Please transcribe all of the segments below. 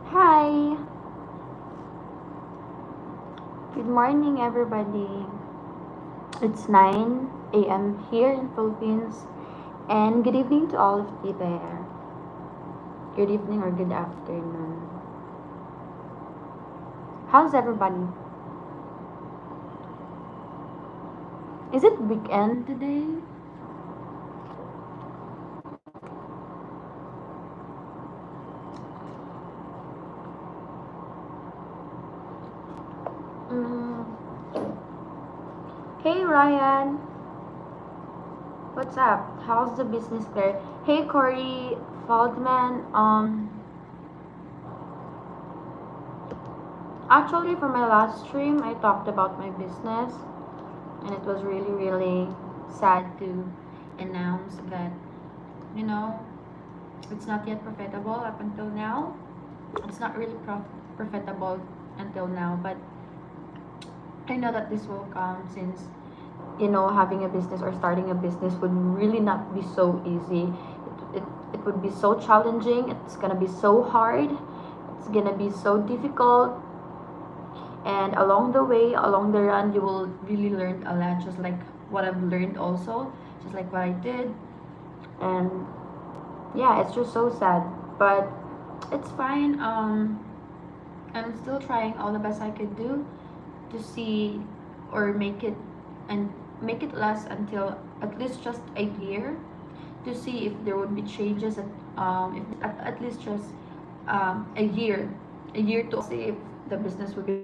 Hi, good morning everybody. It's 9 a.m. here in Philippines and good evening to all of you there. Good evening or good afternoon. How's everybody? Is it weekend today? Mm. Hey Ryan, what's up? How's the business there? Hey Corey Feldman, actually for my last stream I talked about my business and it was really sad to announce that you know it's not yet profitable up until now. It's not really profitable until now, but I know that this will come since having a business or starting a business would really not be so easy. It would be so challenging. It's gonna be so hard. It's gonna be so difficult. And along the way, along the run, you will really learn a lot, just like what I've learned also, just like what I did. And yeah, it's just so sad, but it's fine. I'm still trying all the best I could do to see or make it and make it last until at least just a year to see if there would be changes at least just a year to see if the business will be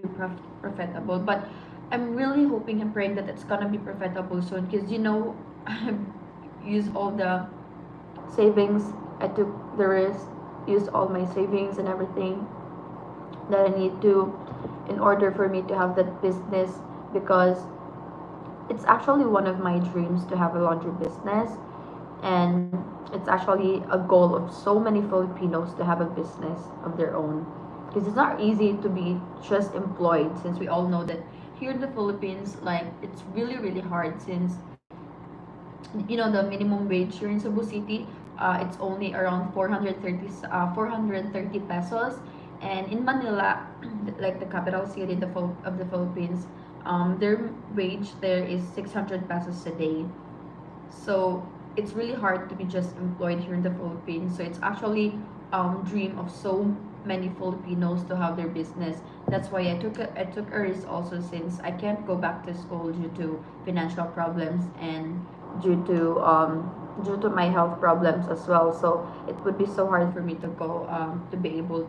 profitable. But I'm really hoping and praying that it's gonna be profitable soon because I've used all the savings. I took the risk, used all my savings and everything that I need to in order for me to have that business, because it's actually one of my dreams to have a laundry business, and it's actually a goal of so many Filipinos to have a business of their own, because it's not easy to be just employed, since we all know that here in the Philippines, like, it's really hard, since the minimum wage here in Cebu City, it's only around 430 pesos. And in Manila, like the capital city of the Philippines, their wage there is 600 pesos a day. So it's really hard to be just employed here in the Philippines. So it's actually dream of so many Filipinos to have their business. That's why I took a risk also, since I can't go back to school due to financial problems and due to um due to my health problems as well. So it would be so hard for me to be able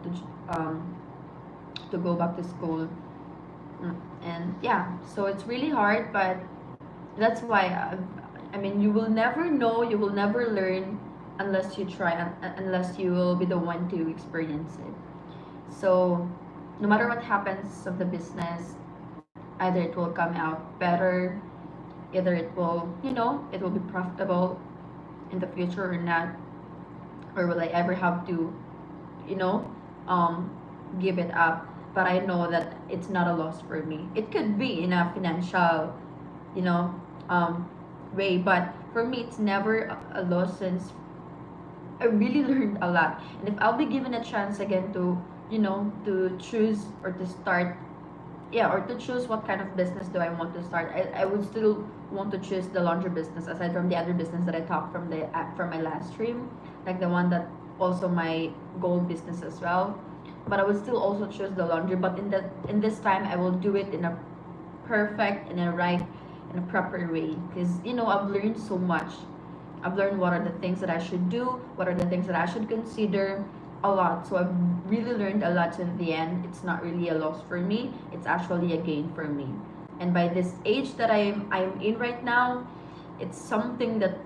to go back to school. And yeah, so it's really hard, but that's why I mean, you will never know, you will never learn unless you try, unless you will be the one to experience it. So no matter what happens of the business, either it will come out better, either it will be profitable in the future or not, or will I ever have to you know um give it up. But I know that it's not a loss for me. It could be in a financial you know um way, but for me it's never a loss, since I really learned a lot. And if I'll be given a chance again to choose or to start, yeah, or to choose what kind of business do I want to start, I would still want to choose the laundry business, aside from the other business that I talked from my last stream, like the one that also my gold business as well. But I would still also choose the laundry, but in this time I will do it in a perfect, in a proper way, because I've learned so much. I've learned what are the things that I should do, what are the things that I should consider, a lot. So I've really learned a lot. In the end, it's not really a loss for me. It's actually a gain for me. And by this age that I'm in right now, it's something that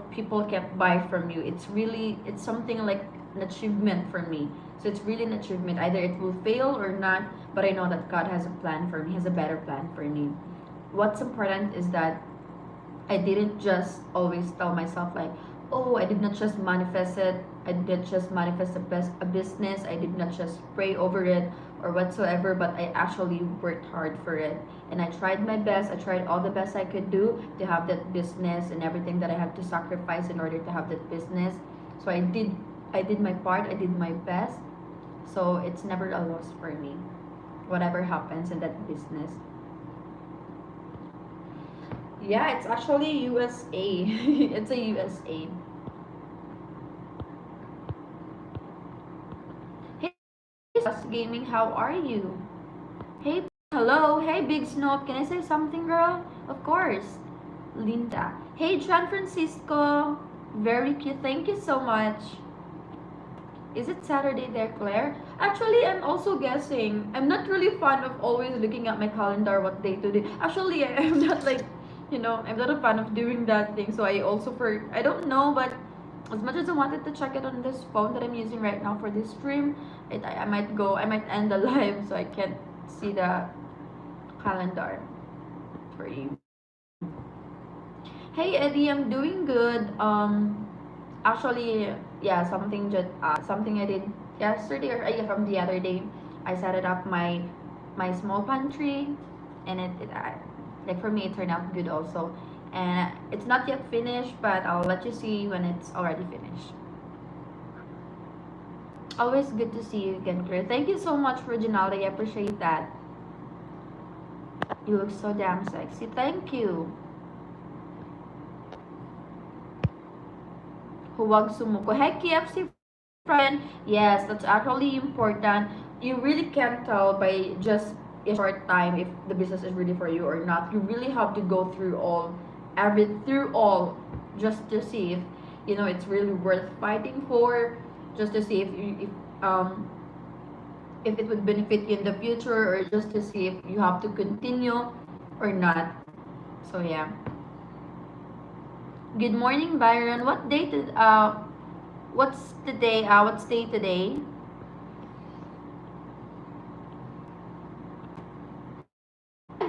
people can't buy from you. It's something like an achievement for me. So it's really an achievement. Either it will fail or not, but I know that God has a plan for me, has a better plan for me. What's important is that I didn't just always tell myself like, oh, I did not just manifest it. I did not just manifest a business. I did not just pray over it or whatsoever, but I actually worked hard for it. And I tried my best. I tried all the best I could do to have that business and everything that I had to sacrifice in order to have that business. So I did my part, I did my best. So it's never a loss for me. Whatever happens in that business. Yeah, it's actually USA. It's a USA. Hey, Gaming, how are you? Hey, hello. Hey, Big Snoop. Can I say something, girl? Of course. Linda. Hey, John Francisco. Very cute. Thank you so much. Is it Saturday there, Claire? Actually, I'm also guessing. I'm not really fond of always looking at my calendar what day to day. Actually, I'm not like, I'm not a fan of doing that thing. So I also I don't know, but as much as I wanted to check it on this phone that I'm using right now for this stream, I might end the live so I can't see the calendar for you. Hey Eddie, I'm doing good. Actually, yeah, something I did yesterday or yeah, from the other day. I set it up my small pantry, and like for me it turned out good also. And it's not yet finished, but I'll let you see when it's already finished. Always good to see you again, Claire. Thank you so much, Reginaldo. I appreciate that. You look so damn sexy. Thank you. Huwag sumuko. Hey, KFC friend. Yes, that's actually important. You really can't tell by just a short time if the business is really for you or not. You really have to go through all, just to see if it's really worth fighting for. Just to see if it would benefit you in the future, or just to see if you have to continue or not. So yeah. Good morning, Byron. What's today? What's day today?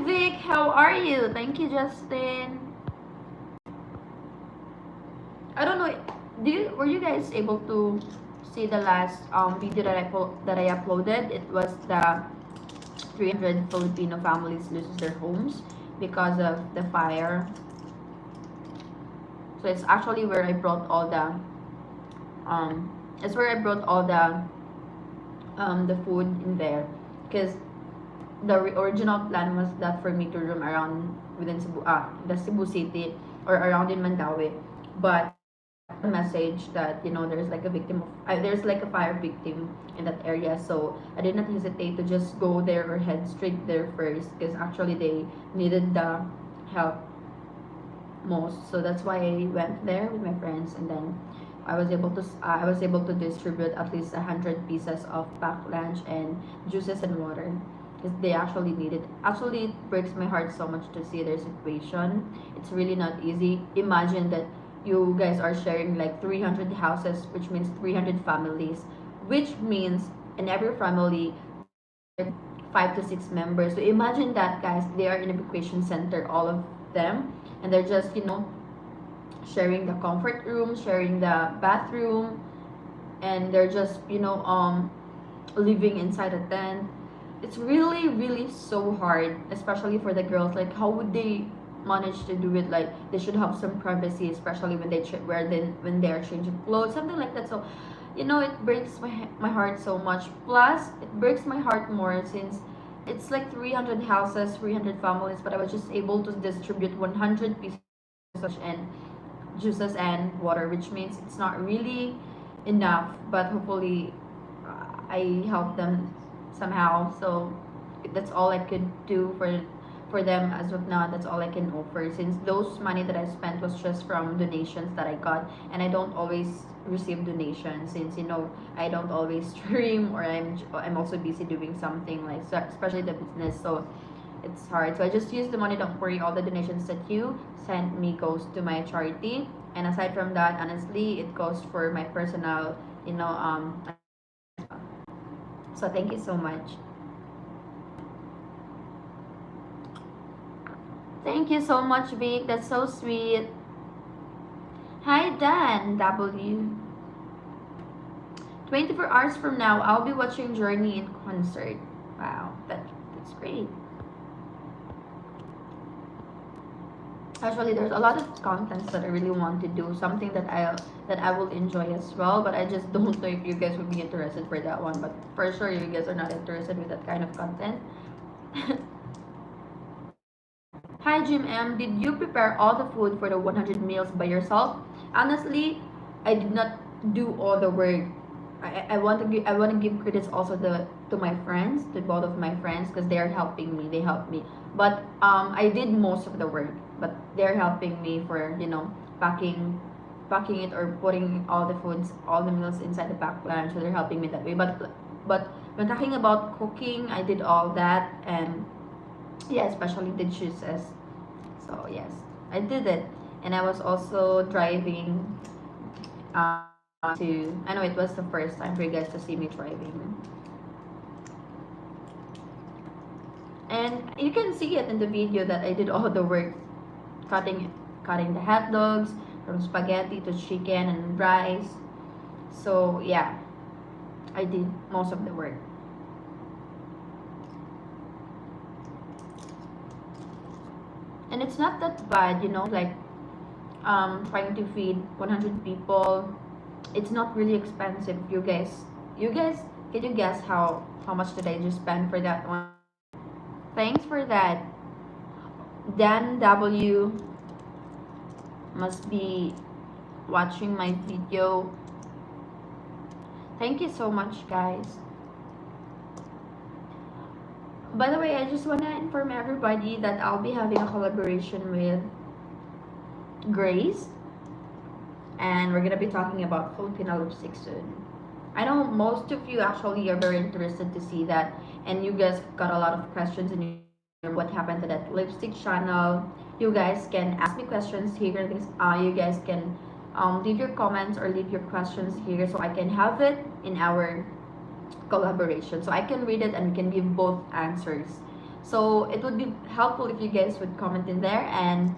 Vic, how are you? Thank you, Justin. I don't know. Were you guys able to see the last video that I uploaded? It was the 300 Filipino families loses their homes because of the fire. So it's actually where I brought all the food in there, because the original plan was that for me to roam around within the Cebu City or around in Mandaue, but a message that there's like a fire victim in that area, so I did not hesitate to just go there or head straight there first, because actually they needed the help most. So that's why I went there with my friends, and then I was able to distribute at least 100 pieces of packed lunch and juices and water, because they actually need it. Actually, it breaks my heart so much to see their situation. It's really not easy. Imagine that you guys are sharing like 300 houses, which means 300 families, which means in every family 5 to 6 members. So imagine that, guys. They are in a evacuation center, all of them, and they're just sharing the comfort room, sharing the bathroom, and they're just living inside a tent. It's really really so hard, especially for the girls. Like, how would they manage to do it? Like, they should have some privacy, especially when when they are changing clothes, something like that. So it breaks my heart so much. Plus, it breaks my heart more since it's like 300 houses, 300 families, but I was just able to distribute 100 pieces and juices and water, which means it's not really enough, but hopefully I helped them somehow. So that's all I could do for them as of now. That's all I can offer, since those money that I spent was just from donations that I got, and I don't always receive donations, since I don't always stream, or I'm also busy doing something, like especially the business. So it's hard. So I just use the money. Don't worry, all the donations that you send me goes to my charity, and aside from that, honestly, it goes for my personal, so thank you so much. Thank you so much, Vic. That's so sweet. Hi, Dan W. 24 hours from now, I'll be watching Journey in concert. Wow, that's great. Actually, there's a lot of contents that I really want to do, something that I will enjoy as well, but I just don't know if you guys would be interested for that one. But for sure, you guys are not interested with that kind of content. Hi, Jim M. Did you prepare all the food for the 100 meals by yourself? Honestly, I did not do all the work. I want to give credits also to my friends, to both of my friends, because they are helping me. They help me, but I did most of the work. But they're helping me for packing it or putting all the foods, all the meals inside the pack lunch. So they're helping me that way. But when talking about cooking, I did all that, and yeah, especially the juices. So yes, I did it, and I was also driving. To I know it was the first time for you guys to see me driving, and you can see it in the video that I did all the work, cutting cutting the hot dogs from spaghetti to chicken and rice. So yeah, I did most of the work, and it's not that bad, like trying to feed 100 people. It's not really expensive. You guys, can you guess how much did I just spend for that one? Thanks for that. Dan W must be watching my video. Thank you so much, guys. By the way, I just want to inform everybody that I'll be having a collaboration with Grace, and we're gonna be talking about Filipino lipstick soon. I know most of you actually are very interested to see that, and you guys got a lot of questions in what happened to that lipstick channel. You guys can ask me questions here. You guys can leave your comments or leave your questions here, so I can have it in our collaboration. So I can read it and we can give both answers. So it would be helpful if you guys would comment in there and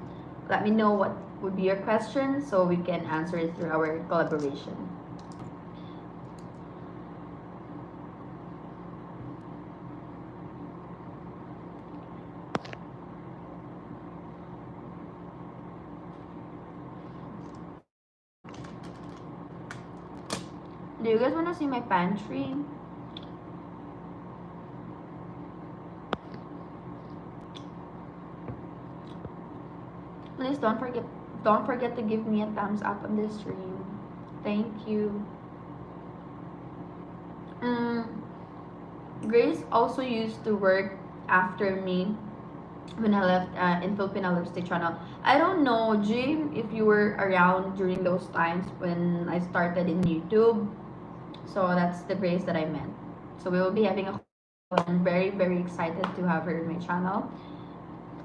let me know what would be your question so we can answer it through our collaboration. Do you guys want to see my pantry? Please don't forget to give me a thumbs up on this stream. Thank you. Mm, Grace also used to work after me when I left in Filipina Lipstick Channel. I don't know, Jim, if you were around during those times when I started in YouTube. So that's the Grace that I meant. So we will be having a I'm very very excited to have her in my channel,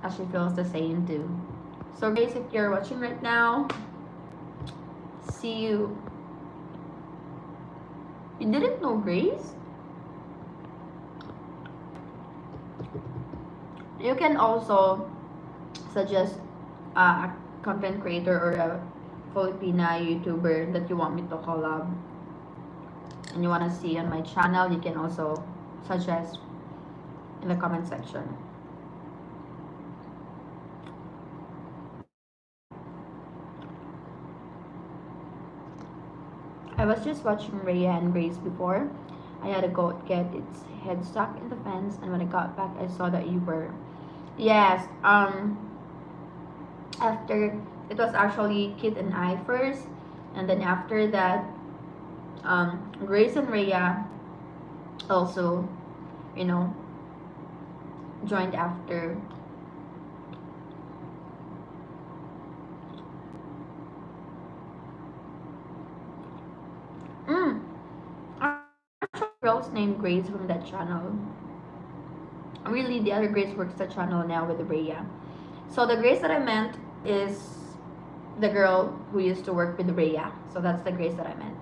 as she feels the same too. So Grace, if you're watching right now, see you. You didn't know Grace? You can also suggest a content creator or a Filipina YouTuber that you want me to collab and you want to see on my channel. You can also suggest in the comment section. I was just watching Rhea and Grace before. I had a goat get its head stuck in the fence, and when I got back, I saw that you were. Yes. After it was actually Kit and I first, and then after that, Grace and Rhea also, you know, joined after. Mm. Actually, girls named Grace from that channel. Really, the other Grace works the channel now with Rhea. So the Grace that I meant is the girl who used to work with Rhea. So that's the Grace that I meant.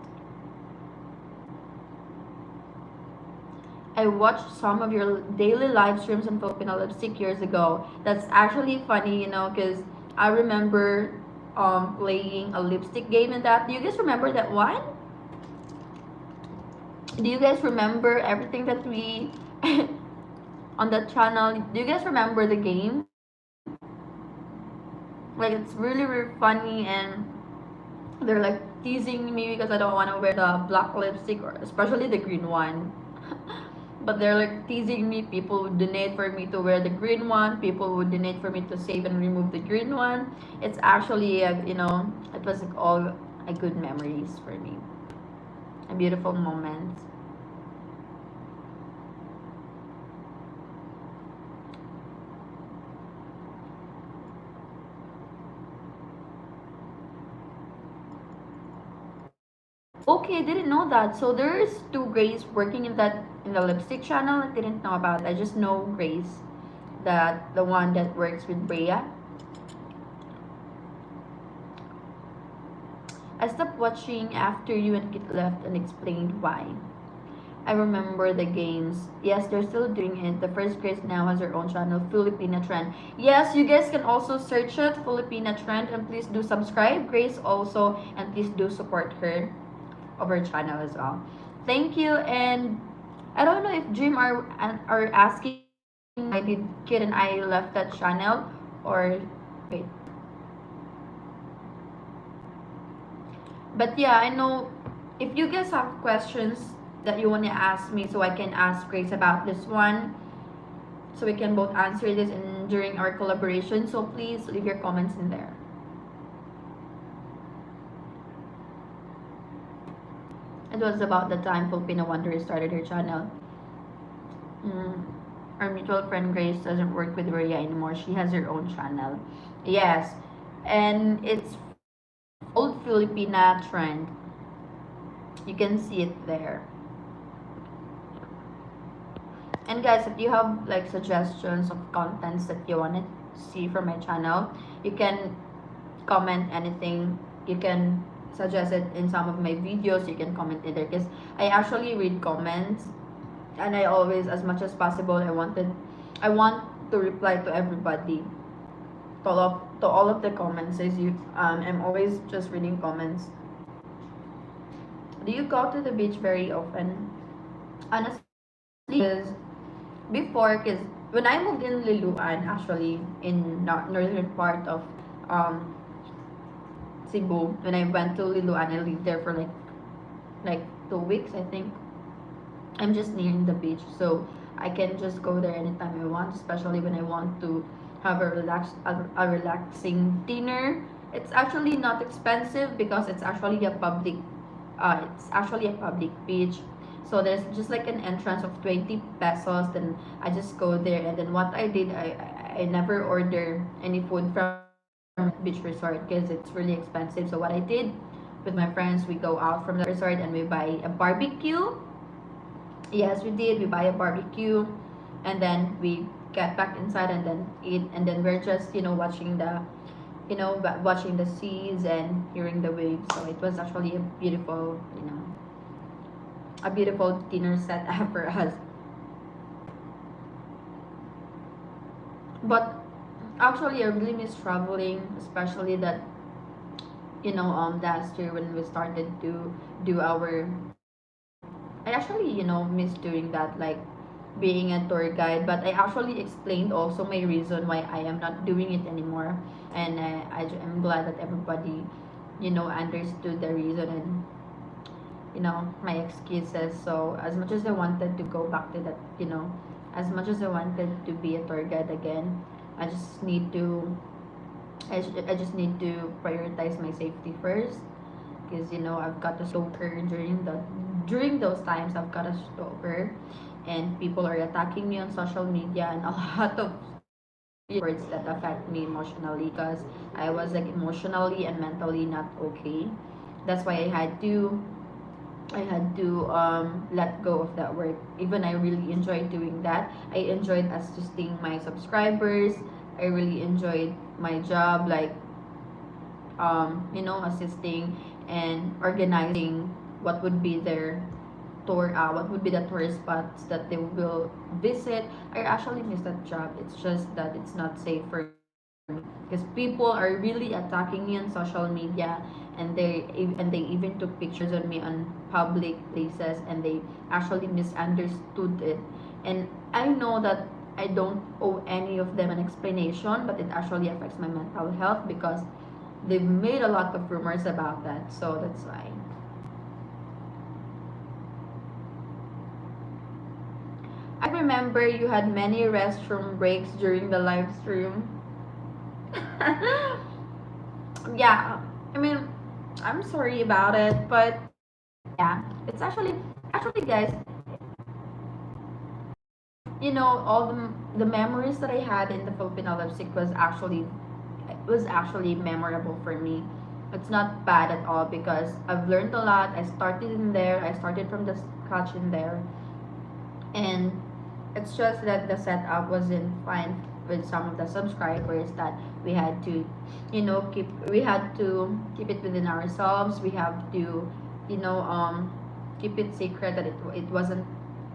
I watched some of your daily live streams on Filipino Lipstick years ago. That's actually funny, because I remember playing a lipstick game in that. Do you guys remember that one? Do you guys remember everything that we on that channel. Do you guys remember the game? Like it's really really funny, and they're like teasing me because I don't want to wear the black lipstick or especially the green one. But they're like teasing me. People would donate for me to wear the green one. People would donate for me to save and remove the green one. It's actually, it was like all a good memories for me, a beautiful moment. Okay, I didn't know that. So there's two Grace working in the lipstick channel. I didn't know about it. I just know Grace, that the one that works with Brea. I stopped watching after you and Kit left and explained why. I remember the games. Yes, they're still doing it. The first Grace now has her own channel, Filipina Trend. Yes, you guys can also search it, Filipina Trend, and please do subscribe, Grace also, and please do support her of her channel as well. Thank you, and I don't know if Dream are asking why did Kid and I left that channel, or wait. But yeah, I know if you guys have questions that you want to ask me, so I can ask Grace about this one, so we can both answer this in during our collaboration. So please leave your comments in there. It was about the time Filipina Wanderer started her channel. Mm, our mutual friend Grace doesn't work with Maria anymore. She has her own channel. Yes, and it's old Filipina Trend. You can see it there. And guys, if you have like suggestions of contents that you want to see from my channel, you can comment anything. You can suggest it in some of my videos. You can comment it there because I actually read comments, and I always, as much as possible, I want to reply to everybody, to all of the comments. As you, I'm always just reading comments. Do you go to the beach very often? Honestly, because before, because when I moved in Liloan, actually in northern part of um Cebu, when I went to Liloan, I lived there for like 2 weeks, I think. I'm just near the beach, so I can just go there anytime I want, especially when I want to have a relaxing dinner. It's actually not expensive because it's actually a public beach. So there's just like an entrance of 20 pesos. Then I just go there, and then what I did, I never order any food from beach resort because it's really expensive. So what I did with my friends, we go out from the resort and we buy a barbecue. Yes, we did. We buy a barbecue, and then we get back inside and then eat, and then we're just watching the seas and hearing the waves. So it was actually a beautiful dinner set for us. But actually, I really miss traveling, especially that last year when we started to do our. I actually miss doing that, like being a tour guide. But I actually explained also my reason why I am not doing it anymore, and I'm glad that everybody understood the reason and my excuses. So as much as I wanted to go back to that, as much as I wanted to be a tour guide again, I just need to I just need to prioritize my safety first, because I've got a stalker during those times. I've got a stalker, and people are attacking me on social media, and a lot of words that affect me emotionally, because I was like emotionally and mentally not okay. That's why I had to let go of that work. Even I really enjoyed doing that. I enjoyed assisting my subscribers. I really enjoyed my job, like assisting and organizing what would be what would be the tourist spots that they will visit. I actually miss that job. It's just that it's not safe for me, because people are really attacking me on social media, and they even took pictures of me on public places, and they actually misunderstood it. And I know that I don't owe any of them an explanation, but it actually affects my mental health because they've made a lot of rumors about that. So that's why. I remember you had many restroom breaks during the live stream. Yeah, I mean, I'm sorry about it, but yeah, it's actually guys, all the memories that I had in the Filipino lipstick was actually memorable for me. It's not bad at all because I've learned a lot. I started in there. I started from the scratch in there, and it's just that the setup wasn't fine with some of the subscribers that we had to keep it within ourselves. We have to, you know, keep it secret that it wasn't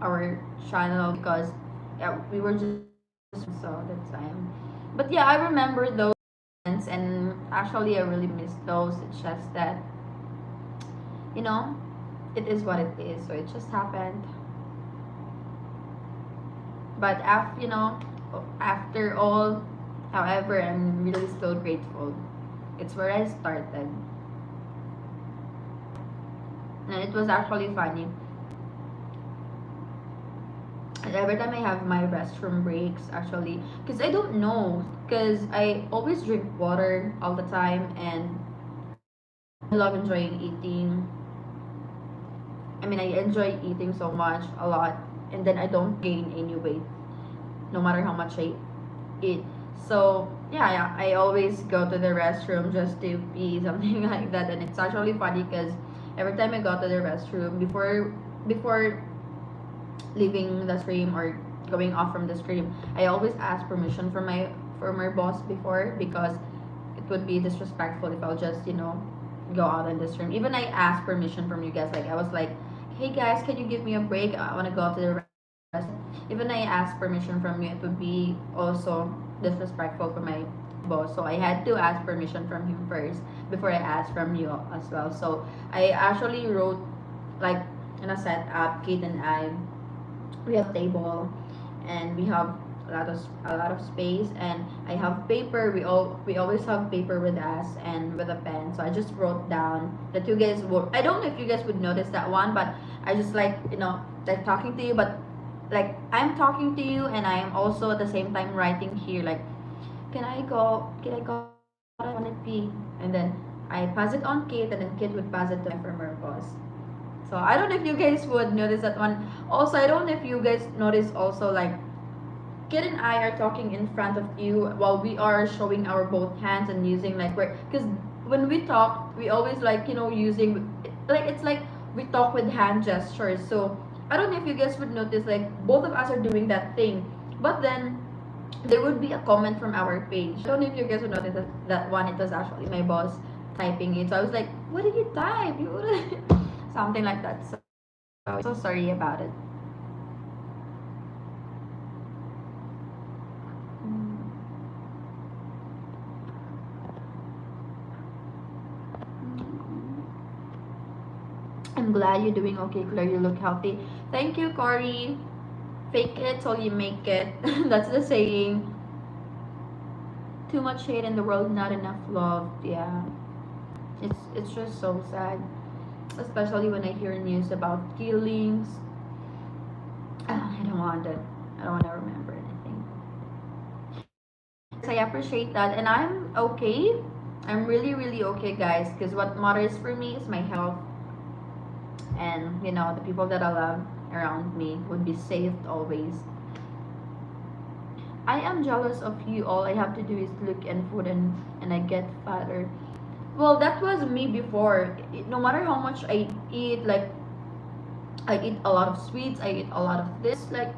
our channel because yeah, we were just so that time. But yeah, I remember those moments, and actually I really miss those. It's just that you know it is what it is. So it just happened. But after all, however, I'm really still grateful. It's where I started, and it was actually funny. And every time I have my restroom breaks, actually, because I don't know, because I always drink water all the time, and I love enjoying eating. I mean, I enjoy eating so much, a lot, and then I don't gain any weight, no matter how much I eat. So yeah, I always go to the restroom just to pee, something like that, and it's actually funny because every time I go to the restroom before leaving the stream or going off from the stream, I always ask permission from my boss before because it would be disrespectful if I'll just go out in the stream. Even I asked permission from you guys, like I was like, hey guys, can you give me a break? I want to go to the restroom. Even I asked permission from you, it would be also disrespectful for my boss. So I had to ask permission from him first before I asked from you as well. So I actually wrote like in a setup, Kate and I, we have table and we have a lot of space, and I have paper. We always have paper with us and with a pen. So I just wrote down that you guys would. I don't know if you guys would notice that one, but I just like talking to you, but like I'm talking to you and I am also at the same time writing here like, can I go I want to pee, and then I pass it on Kate, and then Kate would pass it to my former boss. So I don't know if you guys would notice that one. Also, I don't know if you guys notice also like Kid and I are talking in front of you while we are showing our both hands and using like because when we talk we always using like it's like we talk with hand gestures. So I don't know if you guys would notice like both of us are doing that thing, but then there would be a comment from our page. I don't know if you guys would notice that one. It was actually my boss typing it. So I was like, what did you type? Something like that. So I'm so sorry about it. I'm glad you're doing okay, Claire. You look healthy. Thank you, Corey. Fake it till you make it. That's the saying. Too much hate in the world, not enough love. Yeah, it's just so sad, especially when I hear news about killings. I don't want it. I don't want to remember anything. So I appreciate that, and I'm okay. I'm really, really okay, guys. Because what matters for me is my health, and the people that I love around me would be saved always. I am jealous of you. All I have to do is look and food, and I get fatter. Well, that was me before. No matter how much I eat, like I eat a lot of sweets, I eat a lot of this, like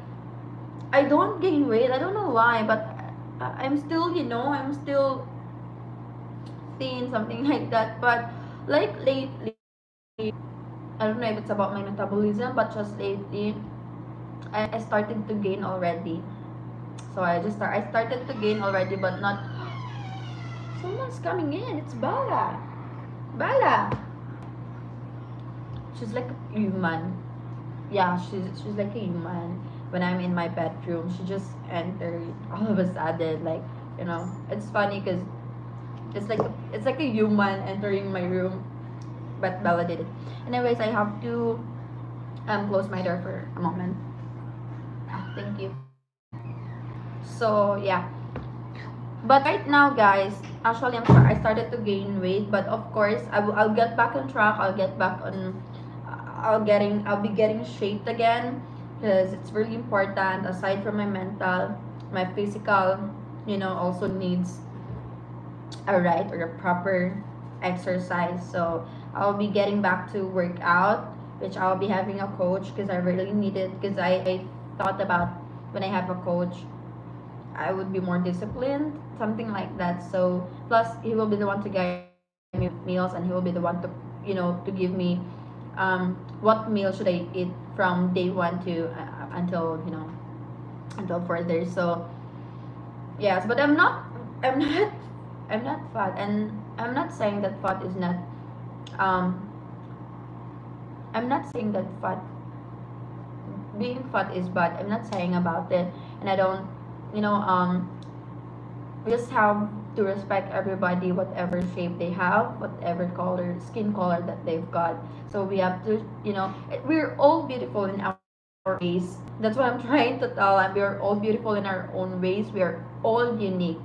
I don't gain weight. I don't know why, but I'm still, I'm still thin, something like that. But like lately, I don't know if it's about my metabolism, but just lately, I started to gain already. So I started to gain already, but not. Someone's coming in. It's Bala. Bala. She's like a human. Yeah, she's like a human. when I'm in my bedroom, she just entered all of a sudden. Like, it's funny because it's like a human entering my room, but Bella did it. Anyways, I have to close my door for a moment. Thank you. So yeah, but right now, guys, actually, I started to gain weight, but of course, I'll get back on track. I'll get back on. I'll be getting shaped again, because it's really important. Aside from my mental, my physical, also needs a right or a proper exercise. So I'll be getting back to work out, which I'll be having a coach because I really need it. Because I thought about when I have a coach, I would be more disciplined, something like that. So plus he will be the one to guide me with meals, and he will be the one to to give me what meal should I eat from day one to until until further. So yes, but I'm not I'm not fat, and I'm not saying that fat is not um I'm not saying that being fat is bad. I'm not saying about it, and I don't you know we just have to respect everybody, whatever shape they have, whatever color, skin color that they've got. So we have to, we're all beautiful in our ways. That's what I'm trying to tell. And we are all beautiful in our own ways. We are all unique.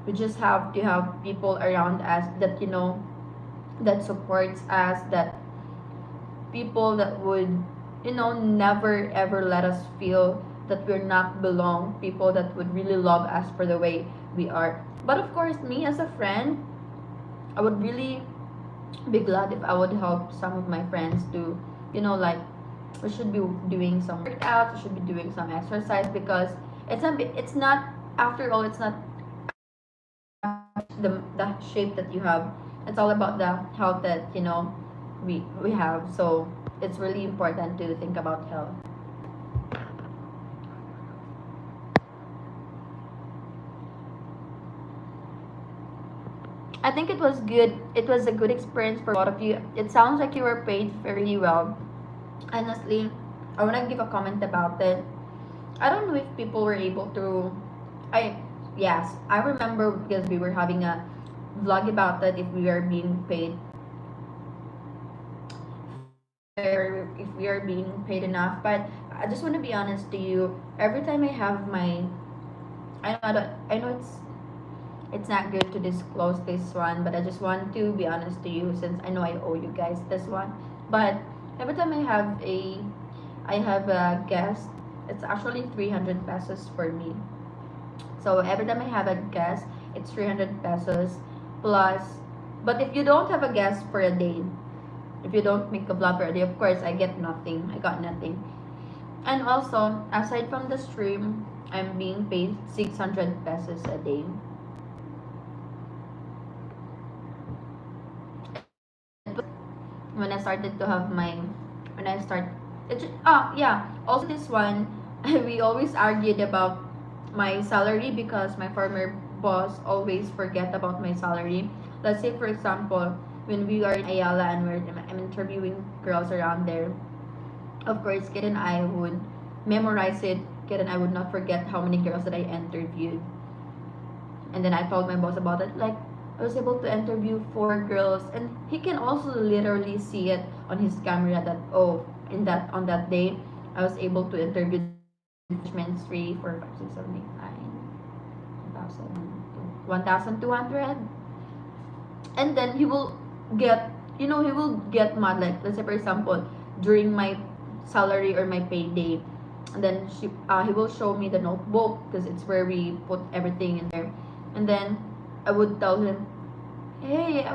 We just have to have people around us that that supports us, that people that would never ever let us feel that we're not belong, people that would really love us for the way we are. But of course, me as a friend, I would really be glad if I would help some of my friends to like, we should be doing some workouts, we should be doing some exercise, because it's not, after all, it's not the shape that you have. It's all about the health that we have. So it's really important to think about health. I think it was good. It was a good experience for a lot of you. It sounds like you were paid fairly well. Honestly, I want to give a comment about it. I don't know if people were able to. I Yes, I remember because we were having a vlog about that, if we are being paid, or if we are being paid enough. But I just want to be honest to you. Every time I have my, I know it's not good to disclose this one, but I just want to be honest to you, since I know I owe you guys this one. But every time I have a guest, it's actually 300 pesos for me. So every time I have a guest, it's 300 pesos plus. But if you don't have a guest for a day, if you don't make a vlog for a day, of course I get nothing. I got nothing. And also, aside from the stream, I'm being paid 600 pesos a day. When I started to have my, when I start, yeah. Also, this one, we always argued about my salary, because my former boss always forget about my salary. Let's say, for example, when we are in Ayala and I'm interviewing girls around there, of course, Kid and I would memorize it. Kid and I would not forget how many girls that I interviewed. And then I told my boss about it. Like, I was able to interview 4 girls, and he can also literally see it on his camera that, oh, in that on that day, I was able to interview 3, 4, 5, 6, 7, 8, 9, 1,200. And then he will get, he will get mad. Like, let's say, for example, during my salary or my payday, and then he will show me the notebook, because it's where we put everything in there. And then I would tell him, hey, I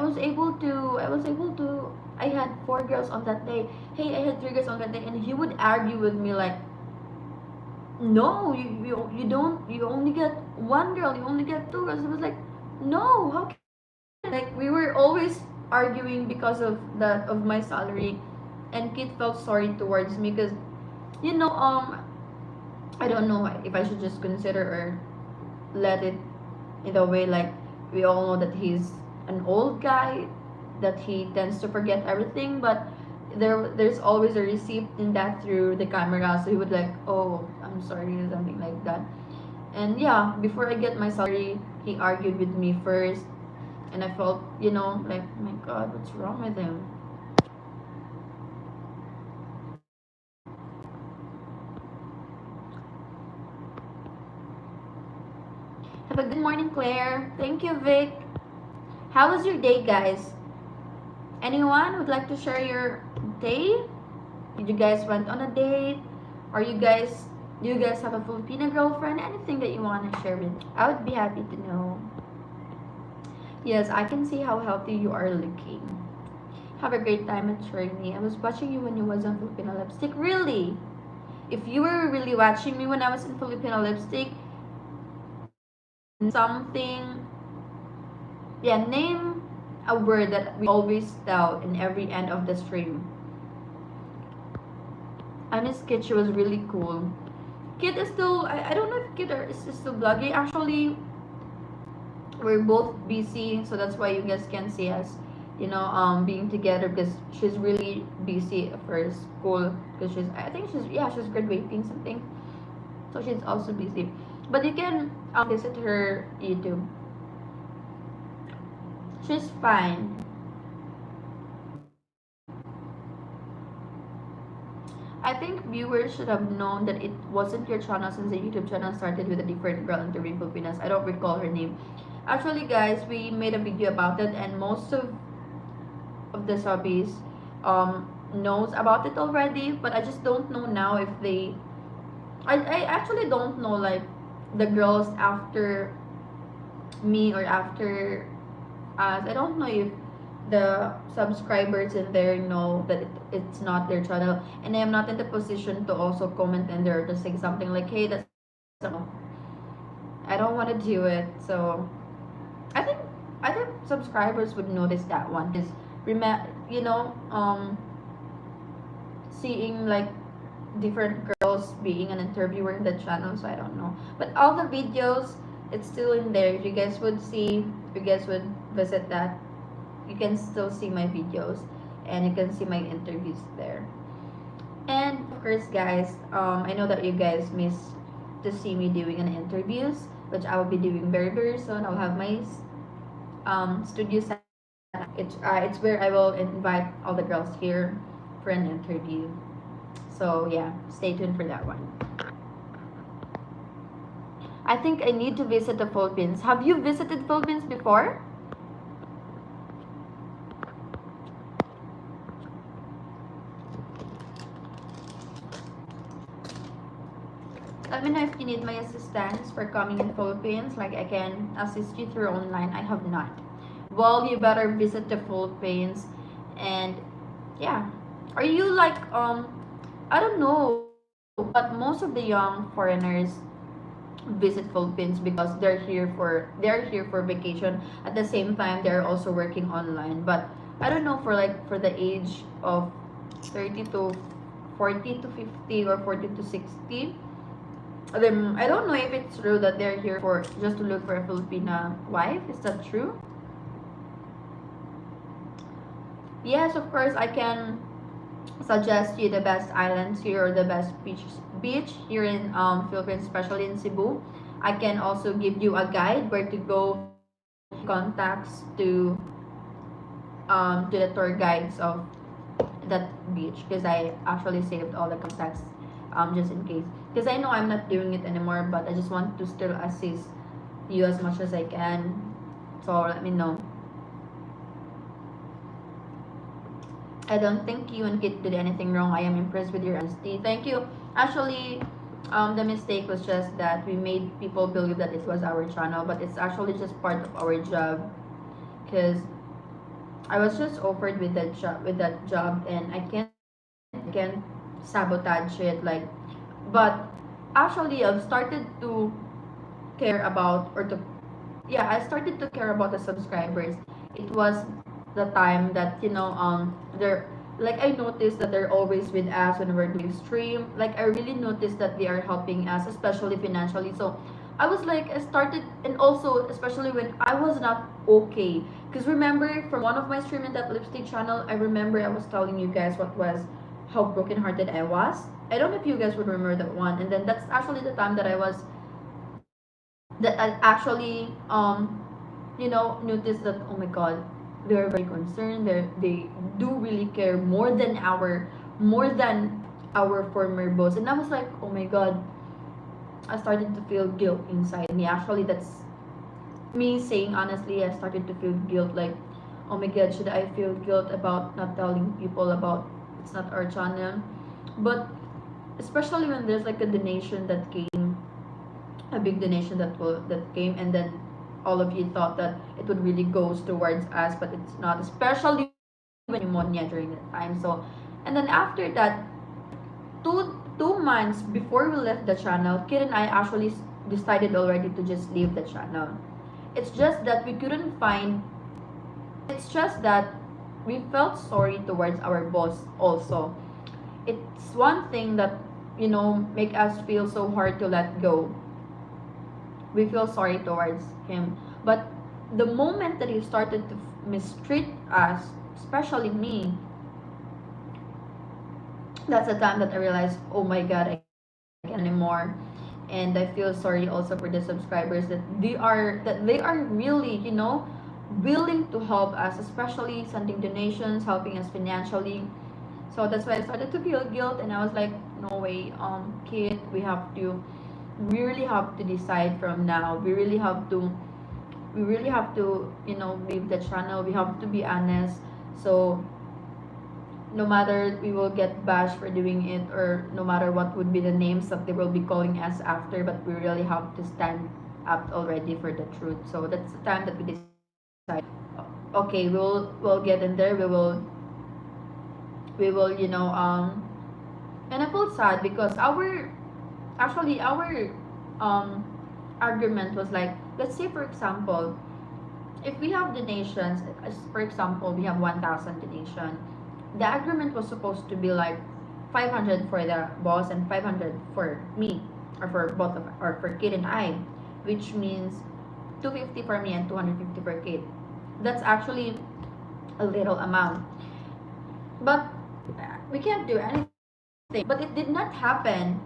had 4 girls on that day. Hey, I had 3 girls on that day. And he would argue with me like, no, you don't, you only get 1 girl, you only get 2 girls. I was like, no, how can, like, we were always arguing because of that, of my salary. And Kit felt sorry towards me, because you know um I don't know if I should just consider or let it in a way, like, we all know that he's an old guy, that he tends to forget everything. But there's always a receipt in that through the camera, so he would like, oh, I'm sorry, or something like that. And yeah, before I get my salary, he argued with me first, and I felt, like, oh my God, what's wrong with him? Have a good morning, Claire. Thank you, Vic. How was your day, guys? Anyone would like to share your day? Did you guys went on a date? Or do you guys have a Filipina girlfriend? Anything that you want to share with me? I would be happy to know. Yes, I can see how healthy you are looking. Have a great time at Shirley. I was watching you when you was on Filipino lipstick. Really? If you were really watching me when I was in Filipino lipstick, something, yeah, name a word that we always tell in every end of the stream. I miss Kit. She was really cool. Kit is still, I don't know if Kit is still vlogging. Actually, we're both busy, so that's why you guys can see us, being together, because she's really busy for school, because I think she's graduating something, so she's also busy. But you can visit her YouTube. She's fine. I think viewers should have known that it wasn't your channel, since the YouTube channel started with a different girl interviewing Filipinas. I don't recall her name. Actually, guys, we made a video about it, and most of the subbies knows about it already, but I just don't know now if they. I actually don't know, like, the girls after me or after us. I don't know if the subscribers in there know that it's not their channel, and I am not in the position to also comment in there to say something like, hey, that's, I don't want to do it. So I think I think subscribers would notice that one, is seeing like different girls being an interviewer in the channel. So I don't know, but all the videos, it's still in there. If you guys would see, if you guys would visit that, you can still see my videos, and you can see my interviews there. And of course, guys, I know that you guys miss to see me doing an interviews, which I will be doing very very soon. I'll have my studio set. It's where I will invite all the girls here for an interview. So yeah, stay tuned for that one. I think I need to visit the Philippines. Have you visited Philippines before? Let me know if you need my assistance for coming in Philippines. Like, I can assist you through online. I have not. Well, you better visit the Philippines, and yeah. Are you like I don't know, but most of the young foreigners visit Philippines because they're here for vacation. At the same time, they're also working online. But I don't know, for the age of 30 to 40 to 50 or 40 to 60. Then I don't know if it's true that they're here for just to look for a Filipina wife. Is that true? Yes, of course I can suggest you the best islands here, or the best beach here in Philippines, especially in Cebu. I can also give you a guide where to go, contacts to the tour guides of that beach, because I actually saved all the contacts just in case, because I know I'm not doing it anymore, but I just want to still assist you as much as I can. So let me know. I don't think you and Kit did anything wrong. I am impressed with your honesty. Thank you. Actually, the mistake was just that we made people believe that it was our channel, but it's actually just part of our job. Because I was just offered with that job, and I can't sabotage it. Like, but actually, I've started to care about, or to yeah, I started to care about the subscribers. It was the time that, they're like, I noticed that they're always with us when we're doing stream. Like, I really noticed that they are helping us, especially financially. So I was like, I started, and also especially when I was not okay. Because remember, from one of my stream in that lipstick channel, I remember I was telling you guys what was how brokenhearted I was. I don't know if you guys would remember that one. And then that's actually the time that I was that I actually noticed that, oh my god, they're very concerned. They do really care more than our former boss. And I was like, oh my god, I started to feel guilt inside me. Actually, that's me saying honestly, I started to feel guilt, like, oh my god, should I feel guilt about not telling people about it's not our channel? But especially when there's like a donation that came, a big donation that came, and then all of you thought that it would really goes towards us, but it's not, especially when pneumonia during that time. So, and then after that, two months before we left the channel, Kid and I actually decided already to just leave the channel. It's just that we couldn't find. It's just that we felt sorry towards our boss also. It's one thing that make us feel so hard to let go. We feel sorry towards him, but the moment that he started to mistreat us, especially me, that's the time that I realized, oh my god, I can't anymore. And I feel sorry also for the subscribers that they are really, willing to help us, especially sending donations, helping us financially. So that's why I started to feel guilt, and I was like, no way, kid, we really have to decide from now. We really have to leave the channel. We have to be honest. So no matter we will get bashed for doing it, or no matter what would be the names that they will be calling us after, but we really have to stand up already for the truth. So that's the time that we decide, okay, we'll get in there. We will and I felt sad because our um argument was like, let's say for example, if we have donations, as for example, we have 1,000 donation, the agreement was supposed to be like 500 for the boss and 500 for me, or for both of, or for Kid and I, which means 250 for me and 250 for Kid. That's actually a little amount, but we can't do anything. But it did not happen.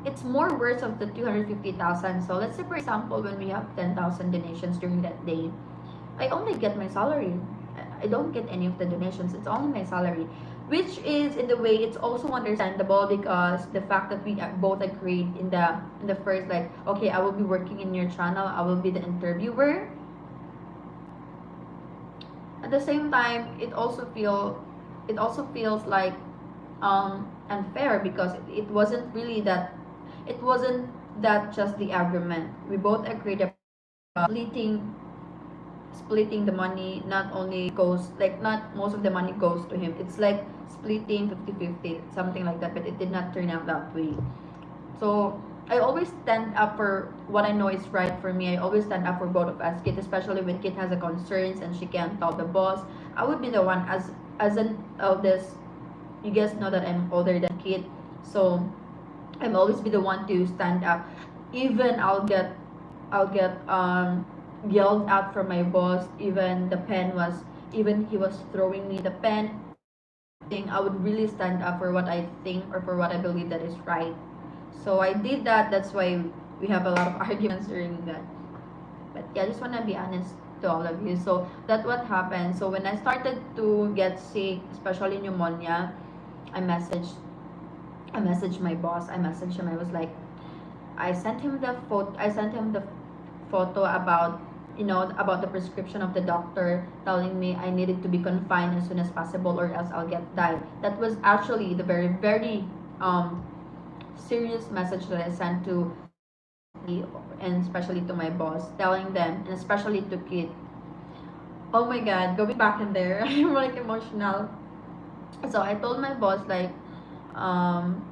It's more worth of the 250,000. So let's say for example, when we have 10,000 donations during that day, I only get my salary. I don't get any of the donations. It's only my salary, which is in the way it's also understandable, because the fact that we both agreed in the first, like, okay, I will be working in your channel. I will be the interviewer. At the same time, it also feels like unfair, because it wasn't really that. It wasn't that just the agreement. We both agreed about splitting the money. Not only goes, like, not most of the money goes to him, it's like splitting 50-50, something like that, but it did not turn out that way. So I always stand up for what I know is right for me. I always stand up for both of us, Kit, especially when Kit has a concerns and she can't tell the boss. I would be the one, as an eldest. You guys know that I'm older than Kit, so I'm always be the one to stand up. Even I'll get yelled at from my boss. Even he was throwing me the pen. I would really stand up for what I think, or for what I believe that is right. So I did that. That's why we have a lot of arguments during that. But yeah, I just wanna be honest to all of you. So that's what happened. So when I started to get sick, especially pneumonia, I messaged I messaged my boss. I messaged him. I was like, I sent him the photo about about the prescription of the doctor telling me I needed to be confined as soon as possible, or else I'll get died. That was actually the very, very serious message that I sent to and especially to my boss, telling them, and especially to Kid. Oh my god, going back in there, I'm like emotional. So I told my boss, like, um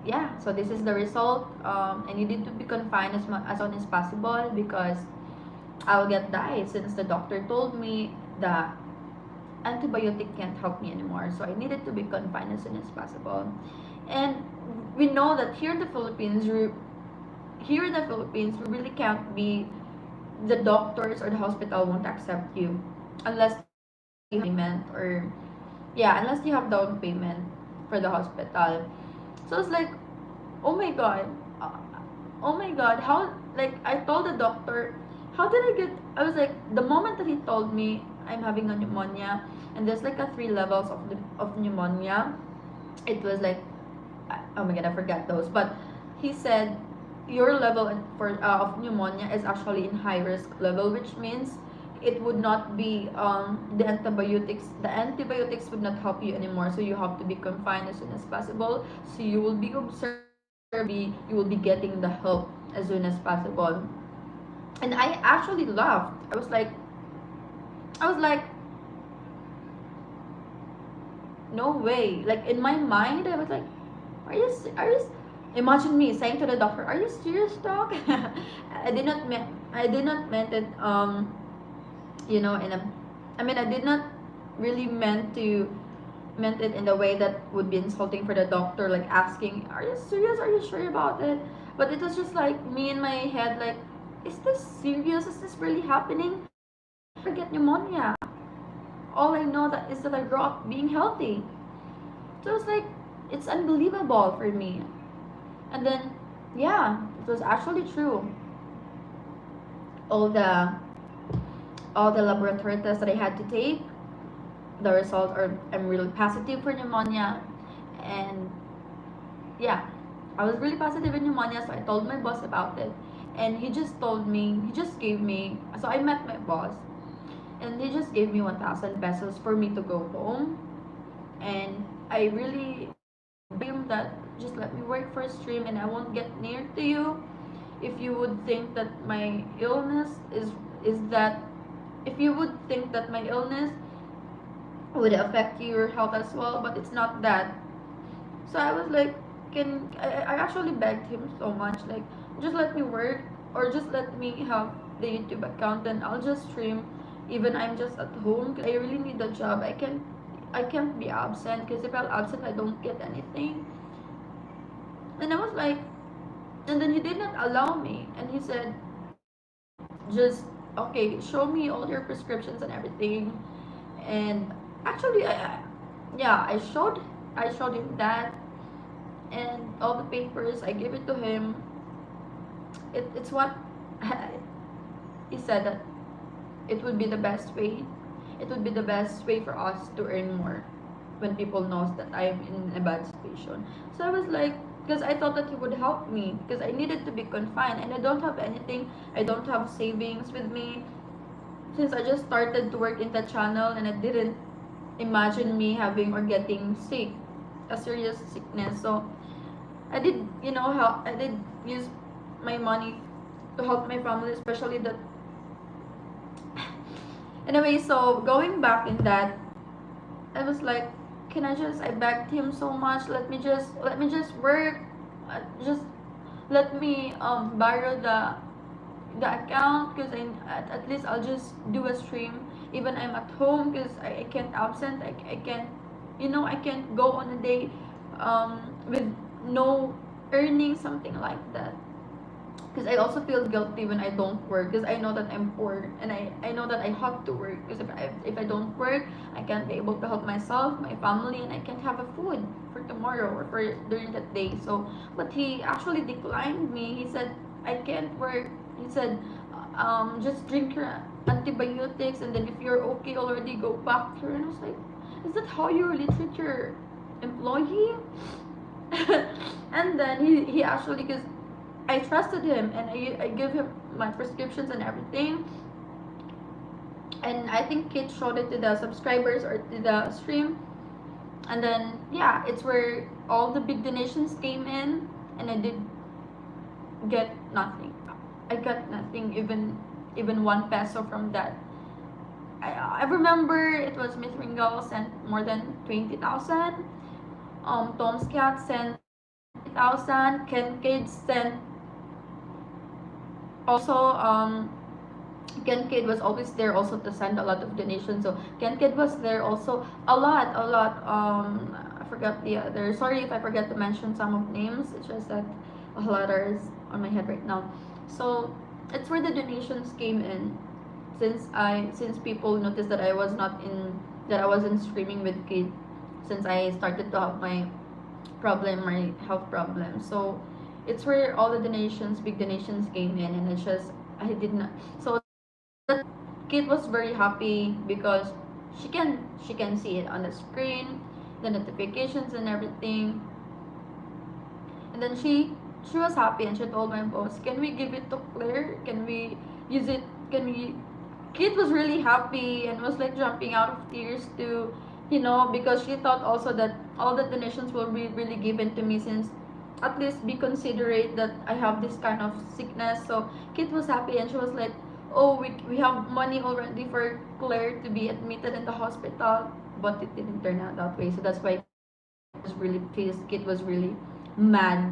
yeah, so this is the result. I needed to be confined as soon as possible, because I'll get died, since the doctor told me that antibiotic can't help me anymore. So I needed to be confined as soon as possible. And we know that here in the Philippines, here in the Philippines, we really can't be, the doctors or the hospital won't accept you unless you have payment, or yeah, unless you have down payment for the hospital. So it's like, oh my god, uh, oh my god, how, like, I told the doctor, how did I get, I was like, the moment that he told me I'm having a pneumonia, and there's like a 3 levels of pneumonia, it was like, oh my god, I forgot those, but he said your level of pneumonia is actually in high risk level, which means it would not be, the antibiotics would not help you anymore, so you have to be confined as soon as possible, so you will be observed, you will be getting the help as soon as possible. And I actually laughed. I was like, no way. Like, in my mind, I was like, imagine me saying to the doctor, are you serious, doc? I did not meant it, in a, I mean, I did not really meant it in the way that would be insulting for the doctor, like asking, are you serious? Are you sure about it? But it was just like me in my head, like, is this serious? Is this really happening? I get pneumonia. All I know that is that I grew up being healthy. So it's like, it's unbelievable for me. And then, yeah, it was actually true. All the all the laboratory tests that I had to take, the result are, I'm really positive for pneumonia, and yeah, I was really positive in pneumonia. So I told my boss about it, and he just gave me. So I met my boss, and he just gave me 1,000 pesos for me to go home, and I really him that just let me work for a stream and I won't get near to you. If you would think that my illness is that if you would think that my illness would affect your health as well, but it's not that. So I was like, I actually begged him so much, like, just let me work, or just let me have the YouTube account and I'll just stream even I'm just at home, 'cause I really need a job. I can't be absent, because if I'm absent I don't get anything. And I was like, and then he did not allow me, and he said, just, okay, show me all your prescriptions and everything. And actually, yeah, I showed him that, and all the papers. I gave it to him. It's what he said, that it would be the best way. It would be the best way for us to earn more when people knows that I am in a bad situation. So I was like, because I thought that he would help me, because I needed to be confined and I don't have anything. I don't have savings with me since I just started to work in the channel, and I didn't imagine me having or getting sick, a serious sickness. So I did, how I did use my money to help my family, especially that. Anyway, so going back in that, I was like, I begged him so much, let me just work, just let me borrow the account, because at least I'll just do a stream even I'm at home, because I can't absent, I can't, I can't go on a day with no earning, something like that, because I also feel guilty when I don't work, because I know that I'm poor, and I know that I have to work, because if I don't work, I can't be able to help myself, my family, and I can't have a food for tomorrow or for during that day. So, but he actually declined me. He said, I can't work. He said, just drink your antibiotics, and then if you're okay already, go back here. And I was like, is that how you really treat your employee? And then he actually, because I trusted him, and I give him my prescriptions and everything. And I think Kate showed it to the subscribers or to the stream. And then, yeah, it's where all the big donations came in, and I did get nothing. I got nothing, even 1 peso from that. I remember it was Miss Ringo sent more than 20,000. Tom's Cat sent 20,000. Ken Cade sent also. Ken Kid was always there also to send a lot of donations. So Ken Kid was there also a lot. I forgot the other. Sorry if I forget to mention some of names. It's just that letters on my head right now. So it's where the donations came in. Since people noticed that I wasn't streaming with Kate, since I started to have my health problem. So it's where all the donations, big donations came in, and it's just I did not. So Kate was very happy because she can see it on the screen, the notifications and everything. And then she was happy and she told my boss, "Can we give it to Claire? Can we use it? Can we?" Kate was really happy and was like jumping out of tears too, because she thought also that all the donations will be really given to me, since at least be considerate that I have this kind of sickness. So Kate was happy and she was like, "Oh, we have money already for Claire to be admitted in the hospital," but it didn't turn out that way. So that's why Kate was really pissed. Kate was really mad.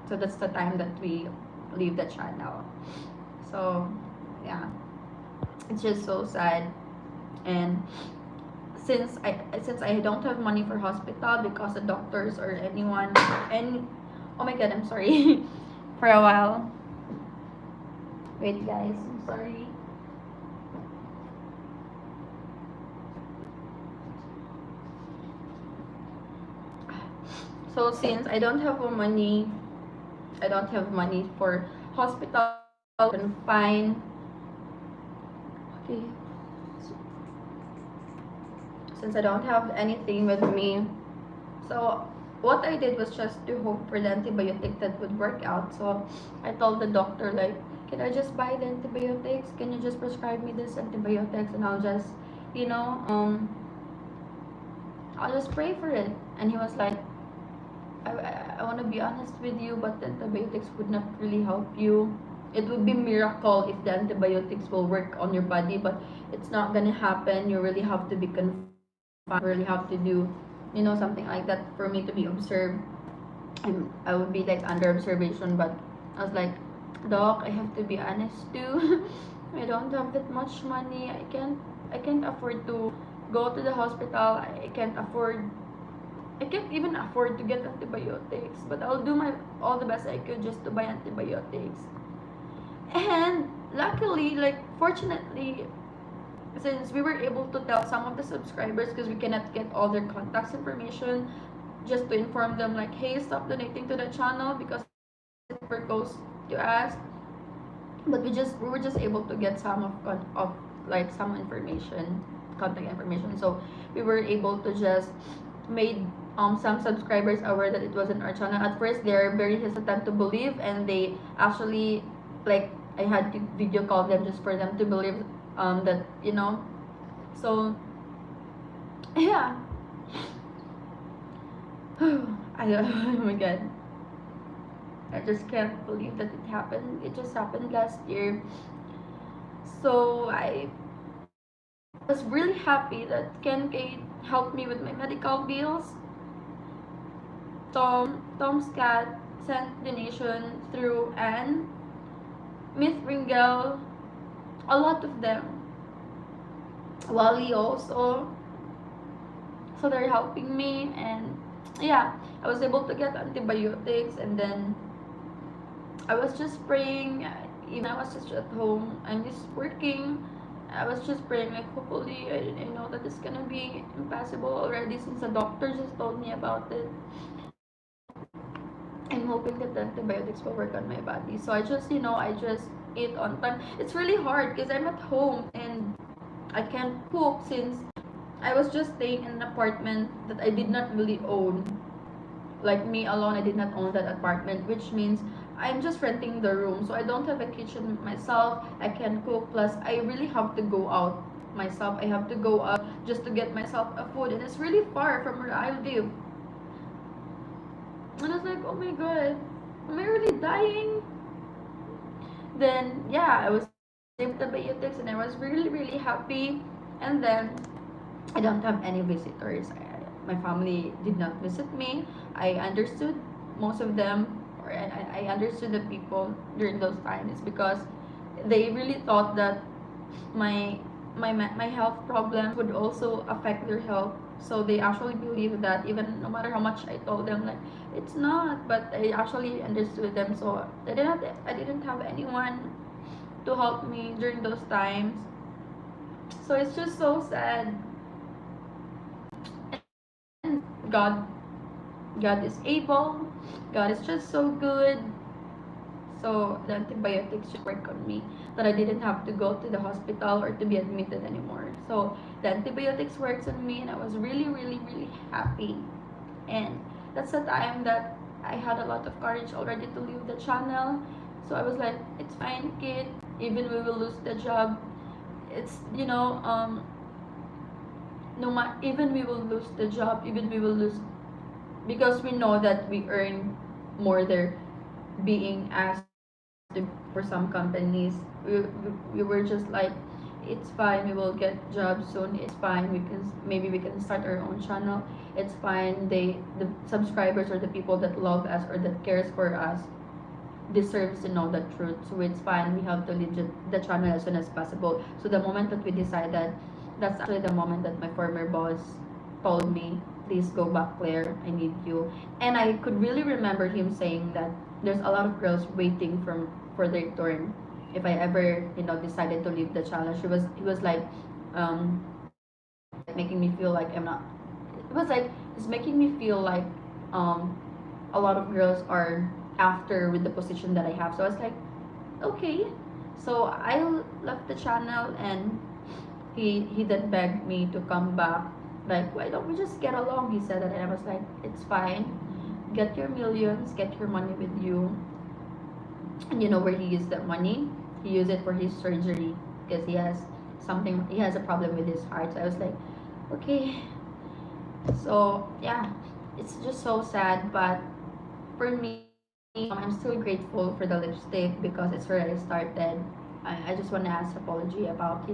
So that's the time that we leave the channel. So yeah, it's just so sad. And since I don't have money for hospital because the doctors or anyone, and oh my god, I'm sorry for a while. Wait guys, I'm sorry. So since I don't have money for hospital and fine. Okay. Since I don't have anything with me, so what I did was just to hope for the antibiotic that would work out. So I told the doctor like, "Can I just buy the antibiotics? Can you just prescribe me this antibiotics and I'll just, you know, um, I'll just pray for it." And he was like, I want to be honest with you, but the antibiotics would not really help you. It would be miracle if the antibiotics will work on your body, but it's not gonna happen. You really have to be confined. You really have to do, something like that for me to be observed. I would be like under observation, but I was like, "Doc, I have to be honest too. I don't have that much money. I can't afford to go to the hospital. I can't even afford to get antibiotics, but I'll do my all the best I could just to buy antibiotics." And luckily, like fortunately, since we were able to tell some of the subscribers, because we cannot get all their contacts information, just to inform them like, "Hey, stop donating to the channel because it never goes to us." But we were just able to get some of like some information, contact information. So we were able to just made some subscribers aware that it wasn't our channel. At first they're very hesitant to believe, and they actually, like, I had to video call them just for them to believe that, so yeah. Oh my god, I just can't believe that it just happened last year. So I was really happy that Ken Kate helped me with my medical bills. Tom's cat sent donation through Anne, Miss Ringel, a lot of them. Wally also. So they're helping me, and yeah, I was able to get antibiotics, and then I was just praying. Even I was just at home, I'm just working. I was just praying like, hopefully, I know that it's gonna be impossible already since the doctor just told me about it. I'm hoping that the antibiotics will work on my body. So I just eat on time. It's really hard because I'm at home and I can't cook, since I was just staying in an apartment that I did not really own. Like me alone, I did not own that apartment, which means I'm just renting the room. So I don't have a kitchen myself. I can cook. Plus, I really have to go out myself. I have to go out just to get myself a food. And it's really far from where I live. And I was like, oh my god, am I really dying? Then, yeah, I was saved antibiotics and I was really, really happy. And then, I don't have any visitors. My family did not visit me. I understood most of them, or I understood the people during those times, because they really thought that my health problems would also affect their health. So they actually believe that, even no matter how much I told them like it's not, but I actually understood them. So I didn't have anyone to help me during those times. So it's just so sad. And God is able. God is just so good. So the antibiotics just work on me, that I didn't have to go to the hospital or to be admitted anymore. So the antibiotics works on me, and I was really, really, really happy. And that's the time that I had a lot of courage already to leave the channel. So I was like, it's fine, kid. Even we will lose the job. It's, no matter, even we will lose the job, even we will lose, because we know that we earn more there, being asked to, for some companies. We were just like, it's fine, we will get jobs soon, it's fine, maybe we can start our own channel, it's fine. The subscribers, or the people that love us or that cares for us, deserves to know the truth. So it's fine, we have to leave the channel as soon as possible. So the moment that we decided, that's actually the moment that my former boss told me, please go back, Claire, I need you. And I could really remember him saying that there's a lot of girls waiting for their turn if I ever, decided to leave the channel. He was like, making me feel like I'm not, it was like, it's making me feel like, um a lot of girls are after with the position that I have. So I was like, okay. So I left the channel, and he then begged me to come back. Like, why don't we just get along? He said that, and I was like, it's fine. Get your millions, get your money with you. And you know where he used that money? He used it for his surgery, because he has a problem with his heart. So I was like, okay. So yeah, it's just so sad, but for me, I'm still grateful for the lipstick, because it's where I started. I just want to ask apology about,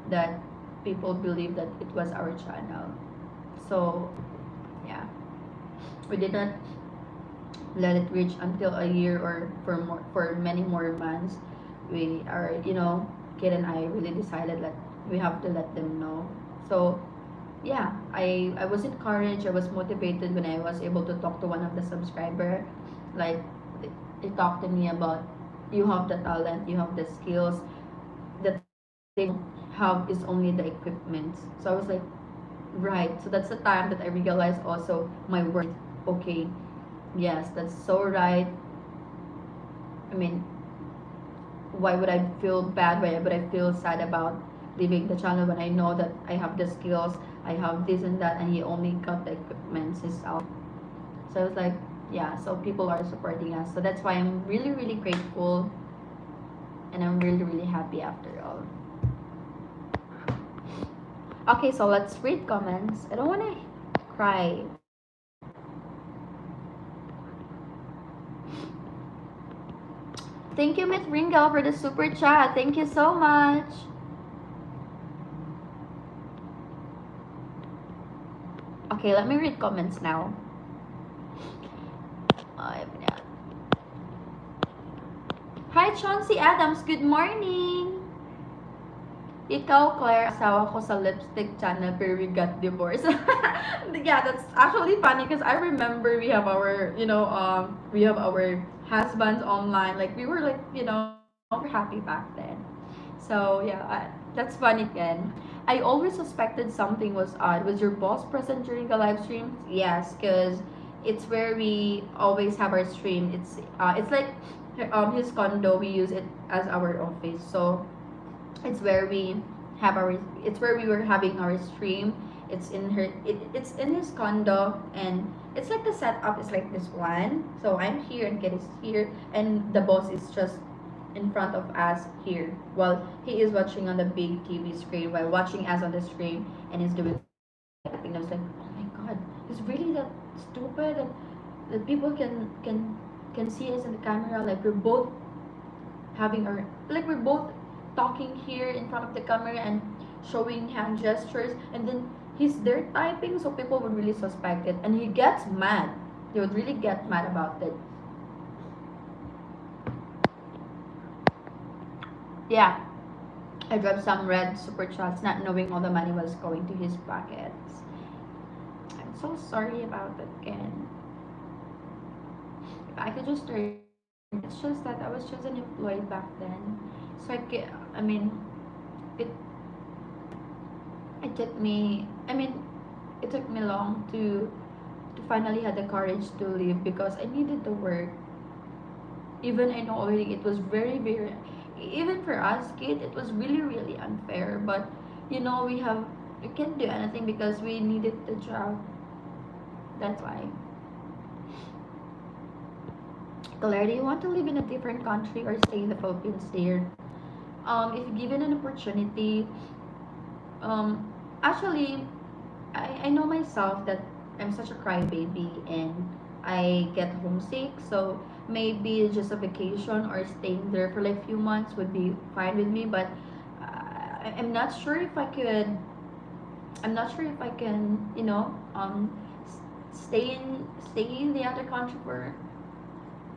that people believe that it was our channel. So yeah, we did not let it reach until a year, or for many more months. We are, kid and I really decided that we have to let them know. So yeah, I was encouraged, I was motivated when I was able to talk to one of the subscriber. Like, they talked to me about, you have the talent, you have the skills, the they don't have is only the equipment. So I was like, right. So that's the time that I realized also my worth. Okay, yes, that's so right. I mean, why would I feel bad? Why would I feel sad about leaving the channel when I know that I have the skills, I have this and that, and he only got the equipment himself. So I was like, yeah, so people are supporting us. So that's why I'm really, really grateful, and I'm really, really happy after all. Okay, so let's read comments. I don't want to cry. Thank you, Miss Ringo, for the super chat. Thank you so much. Okay, let me read comments now. Hi, Chauncey Adams. Good morning. Ikaw, Claire, asawa ko sa lipstick channel, pero we got divorced. Yeah, that's actually funny, because I remember we have our, husbands online. Like, we were like, we're happy back then. So yeah, that's funny, Ken. I always suspected something was odd. Was your boss present during the live stream? Yes, because it's where we always have our stream. It's like, his condo. We use it as our office. So it's where we it's where we were having our stream. It's in his condo, and it's like the setup is like this one. So I'm here, and Kid is here, and the boss is just in front of us here, while he is watching on the big TV screen, while watching us on the screen, and he's doing something. I was like, oh my god, he's really that stupid that people can see us in the camera. Like, we're both talking here in front of the camera and showing hand gestures, and then he's there typing, so people would really suspect it, and he gets mad. They would really get mad about it. Yeah, I dropped some red super chats, not knowing all the money was going to his pockets. I'm so sorry about that, Ken. If I could just turn, it's just that I was just an employee back then. So I mean, it it took me. I mean, it took me long to finally had the courage to leave because I needed the work. Even I know already it was very, even for us kid it was really unfair, but we can't do anything because we needed the job. That's why. Claire, do you want to live in a different country or stay in the Philippines, dear? If given an opportunity, um actually I know myself that I'm such a crybaby and I get homesick. So maybe just a vacation or staying there for like few months would be fine with me. But I'm not sure if I could. I'm not sure if I can. Stay in the other country for.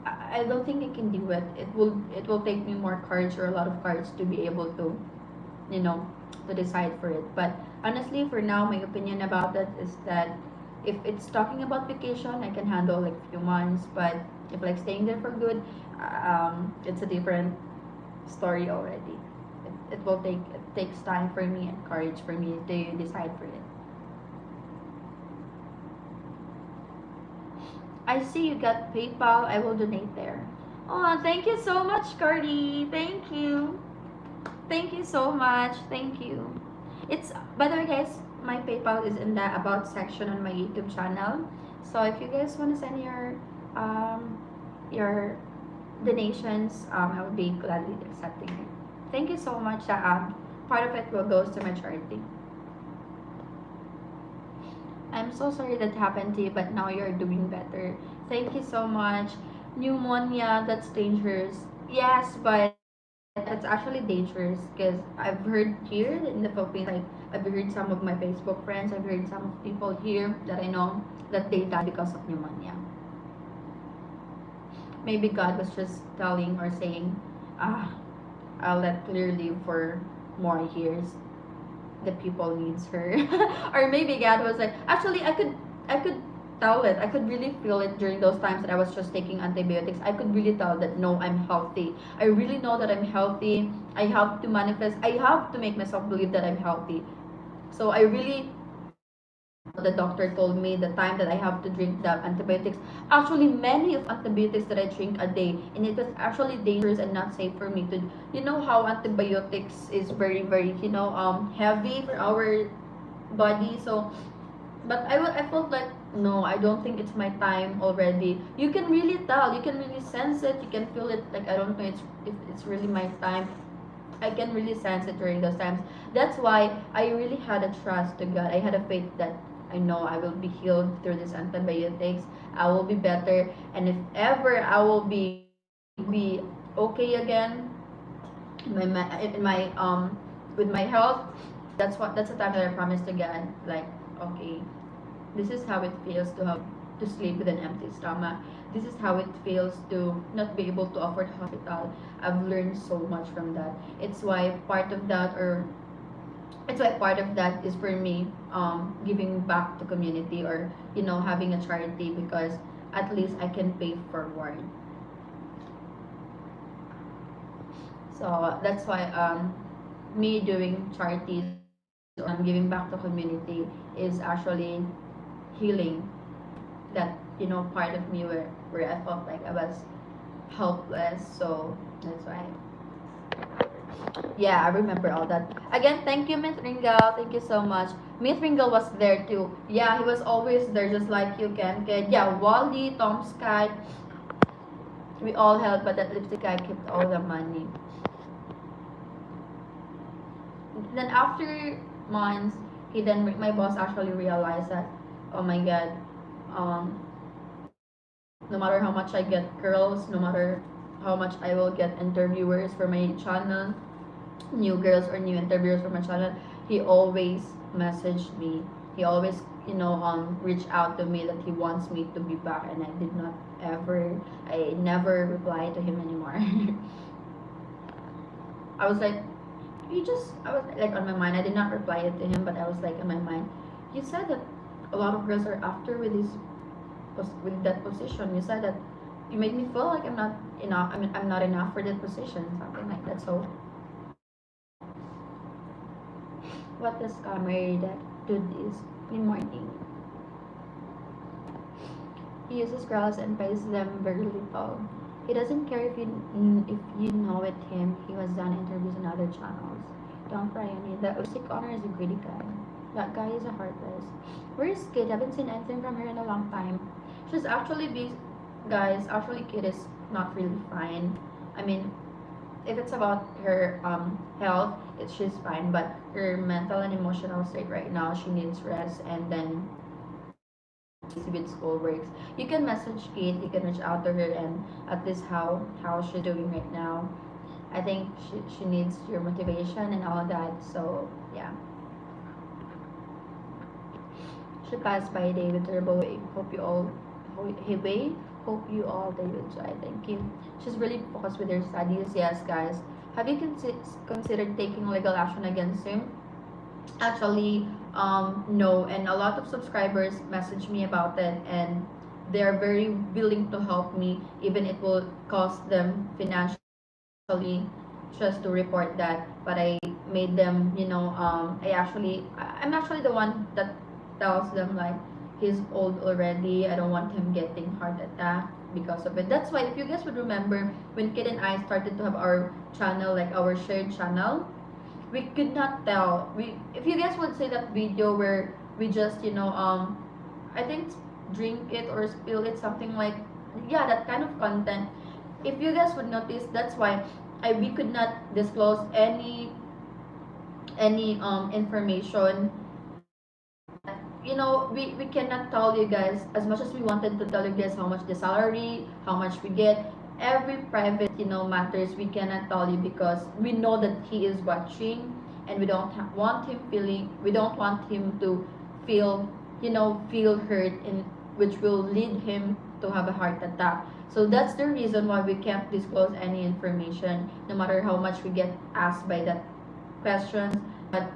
I don't think I can do it. It will take me more courage or a lot of courage to be able you know to decide for it. But honestly, for now, my opinion about that is that if it's talking about vacation, I can handle like few months. But if like staying there for good, it's a different story already. It takes time for me and courage for me to decide for it. I see you got PayPal. I will donate there. Oh, thank you so much, Cardi. Thank you. Thank you so much. Thank you. It's by the way, guys, my PayPal is in the about section on my YouTube channel. So if you guys want to send your donations, I would be gladly accepting it. Thank you so much. Part of it will goes to my charity. I'm so sorry that happened to you, but now you're doing better. Thank you so much. Pneumonia, that's dangerous. Yes, but it's actually dangerous because I've heard here in the Philippines, like I've heard some of my Facebook friends, I've heard some of people here that I know that they died because of pneumonia. Maybe God was just telling or saying, ah, I'll let Claire live for more years. The people needs her. Or maybe God was like, actually I could tell it. I could really feel it during those times that I was just taking antibiotics. I could really tell that no, I'm healthy. I really know that I'm healthy. I have to manifest. I have to make myself believe that I'm healthy. So I really the doctor told me the time that I have to drink the antibiotics. Actually, many of antibiotics that I drink a day, and it was actually dangerous and not safe for me to. You know how antibiotics is very heavy for our body. So, but I felt like no, I don't think it's my time already. You can really tell, you can really sense it, you can feel it. Like I don't know, if it's really my time. I can really sense it during those times. That's why I really had a trust to God. I had a faith that I know I will be healed through these antibiotics. I will be better, and if ever I will be okay again in my with my health, that's the time that I promised to God. Like, okay, this is how it feels to sleep with an empty stomach. This is how it feels to not be able to afford hospital. I've learned so much from that. It's why part of that or it's why part of that is for me giving back to community or having a charity because at least I can pay forward. So that's why me doing charities or giving back to community is actually healing that part of me where I felt like I was helpless. So that's why. Yeah, I remember all that. Again, thank you, Miss Ringal. Thank you so much. Miss Ringal was there too. Yeah, he was always there, just like you, Ken. Yeah, Wally, Tom Sky, we all helped, but that lipstick guy kept all the money. Then after months, my boss actually realized that, oh my God, um, no matter how much I get girls, no matter how much I will get interviewers for my channel, new girls or new interviewers for my channel, he always messaged me. He always, reach out to me that he wants me to be back, and I never reply to him anymore. I was like, you just, I was like on my mind, I did not reply it to him, but I was like in my mind, you said that a lot of girls are after with this with that position. You said that you made me feel like I'm not enough. I mean, I'm not enough for that position, something like that. So, what the scammer that did is in morning. He uses girls and pays them very little. He doesn't care if you know it him. He was done interviews on other channels. Don't cry on it. The Usyk owner is a greedy guy. That guy is a heartless. Where is Kid? I haven't seen anything from her in a long time. She's actually guys. Actually, Kid is not really fine. I mean, if it's about her health, she's fine. But her mental and emotional state right now, she needs rest. And then with school works, you can message Kate, you can reach out to her, and at least how she's doing right now. I think she needs your motivation and all that. So yeah, she passed by David Turbo. Hope you all, hey, hope you all David Joy. Thank you. She's really focused with her studies. Yes, guys. Have you considered taking legal action against him? Actually, no, and a lot of subscribers message me about it, and they're very willing to help me, even it will cost them financially just to report that. But I made them, I'm actually the one that tells them like he's old already. I don't want him getting heart attack because of it. That's why if you guys would remember when Kid and I started to have our channel, like our shared channel, we could not tell. We If you guys would say that video where we just I think drink it or spill it, something like, yeah, that kind of content. If you guys would notice, that's why we could not disclose any information that we cannot tell you guys. As much as we wanted to tell you guys how much the salary, how much we get, every private matters, we cannot tell you because we know that he is watching, and we don't want him to feel feel hurt, and which will lead him to have a heart attack. So that's the reason why we can't disclose any information, no matter how much we get asked by that questions. But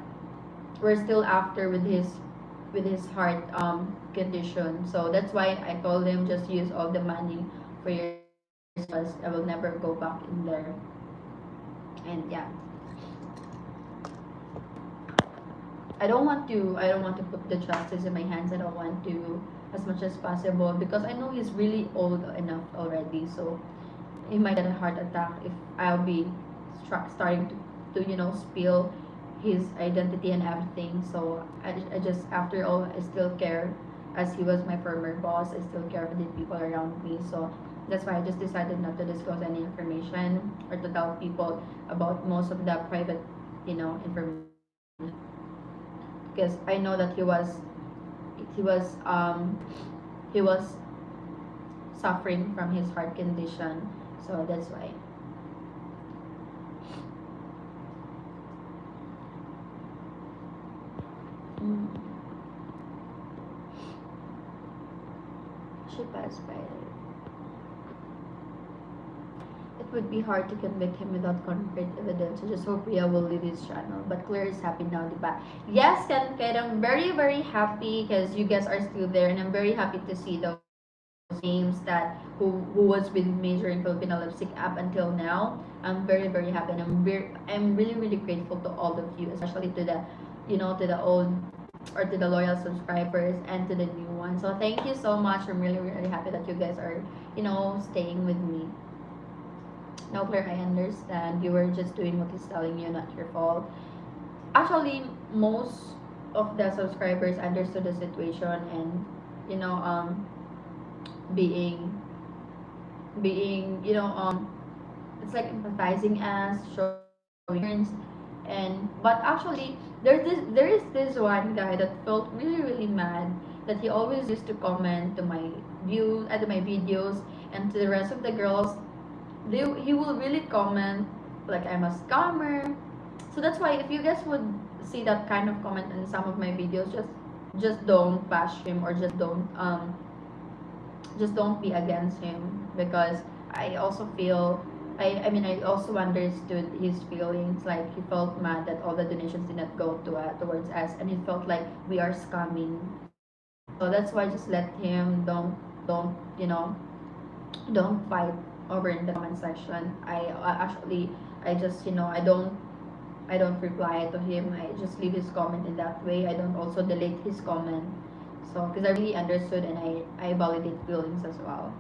we're still after with his heart condition. So that's why I told him, just use all the money for your because I will never go back in there. And yeah, I don't want to put the justice in my hands. I don't want to, as much as possible, because I know he's really old enough already. So he might get a heart attack if I'll be starting to spill his identity and everything. So I just, after all, I still care, as he was my former boss. I still care for the people around me. So that's why I just decided not to disclose any information or to tell people about most of the private information, because I know that he was he was suffering from his heart condition. So that's why. Mm. She passed by. It would be hard to convict him without concrete evidence. I just hope Ria will leave his channel. But Claire is happy now, diba? Yes, Ken, I'm very, very happy because you guys are still there, and I'm very happy to see those names that who was with me during Filipino Lipstick up until now. I'm very, very happy, and I'm really, really grateful to all of you, especially to the to the old or to the loyal subscribers and to the new ones. So thank you so much. I'm really, really happy that you guys are staying with me. No, Claire, I understand. You were just doing what he's telling you, not your fault. Actually, most of the subscribers understood the situation, and being it's like empathizing us, showing concerns. And but actually, there is this one guy that felt really, really mad that he always used to comment to my to my videos, and to the rest of the girls. He will really comment like I'm a scammer. So that's why if you guys would see that kind of comment in some of my videos, just don't bash him, or just don't be against him, because I also feel I mean, I also understood his feelings. Like he felt mad that all the donations did not go to towards us, and he felt like we are scamming. So that's why I just let him. Don't you know? Don't fight over in the comment section. Actually, I just I don't reply to him. I just leave his comment in that way. I don't also delete his comment. So because I really understood and I validate feelings as well.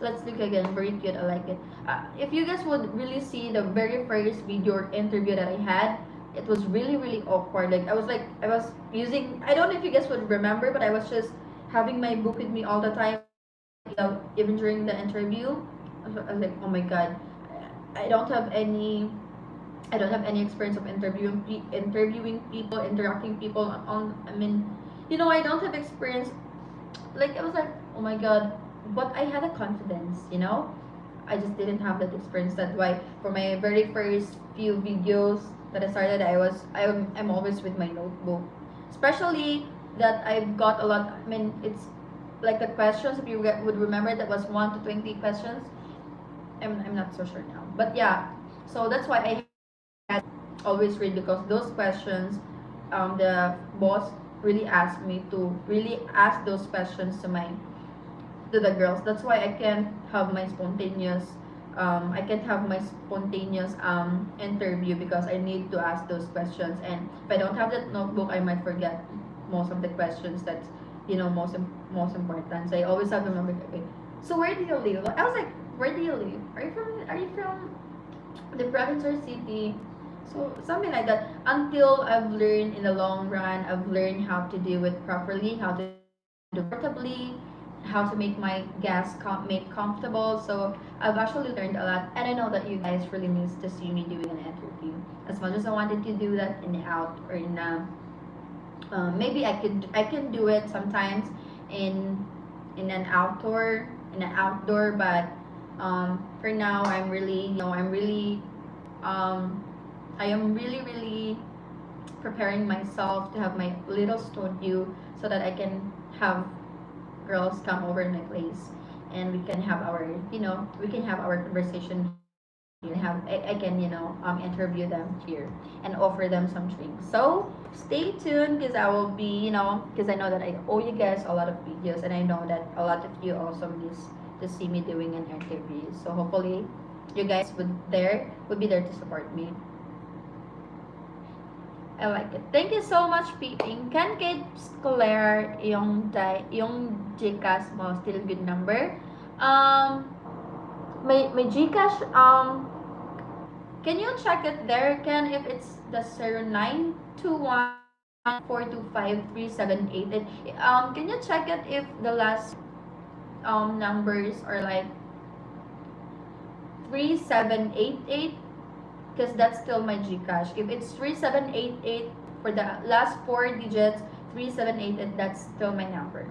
Let's look again. Very cute. I like it. If you guys would really see the very first video or interview that I had, it was really awkward. Like I was using. I don't know if you guys would remember, but I was just having my book with me all the time. Even during the interview, I was like, oh my god, I don't have any. I don't have any experience of interviewing people, interacting people on. I mean, I don't have experience. Like I was like, oh my god, but I had a confidence. I just didn't have that experience. That's why for my very first few videos that I started, I'm always with my notebook, especially that I've got a lot. I mean, it's like the questions. If you would remember, that was 1 to 20 questions. I'm not so sure now, but yeah. So that's why I had always read, because those questions, the boss really asked me to really ask those questions to the girls. That's why I can't have my spontaneous interview, because I need to ask those questions. And if I don't have that notebook, I might forget most of the questions that's most important. So I always have to remember. Okay, so where do you live? I was like, where do you live? Are you from the province or city? So something like that. Until I've learned in the long run, I've learned how to do it properly, how to do comfortably, how to make my guests make comfortable. So I've actually learned a lot, and I know that you guys really miss to see me doing an interview. As much as I wanted to do that in the out or in maybe I can do it sometimes in in an outdoor, but for now um, I am really preparing myself to have my little studio, so that I can have girls come over in my place, and we can have our conversation here, and I can interview them here and offer them some drinks. So stay tuned, because I will be because I know that I owe you guys a lot of videos, and I know that a lot of you also miss to see me doing an interview. So hopefully you guys would be there to support me. I like it. Thank you so much, Peeping. Can Kate Scolaire yung Gcash mo still good number? My Gcash, can you check it there, Ken, if it's the 0921425378? Can you check it if the last numbers are like 3788? Because that's still my Gcash. If it's 3788 for the last 4 digits, 3788, that's still my number.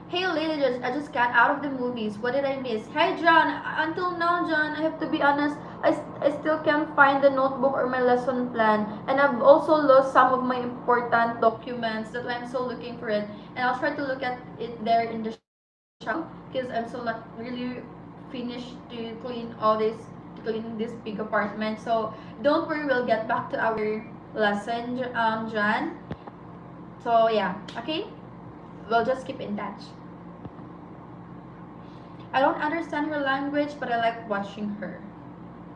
Hey lady, I just got out of the movies. What did I miss? Hey John, until now, John, I have to be honest, I still can't find the notebook or my lesson plan. And I've also lost some of my important documents. That's why I'm still looking for it. And I'll try to look at it there in the shop, because I'm still not really finished to clean this big apartment. So don't worry, we'll get back to our lesson, John. So yeah, okay, we'll just keep in touch. I don't understand her language, but I like watching her.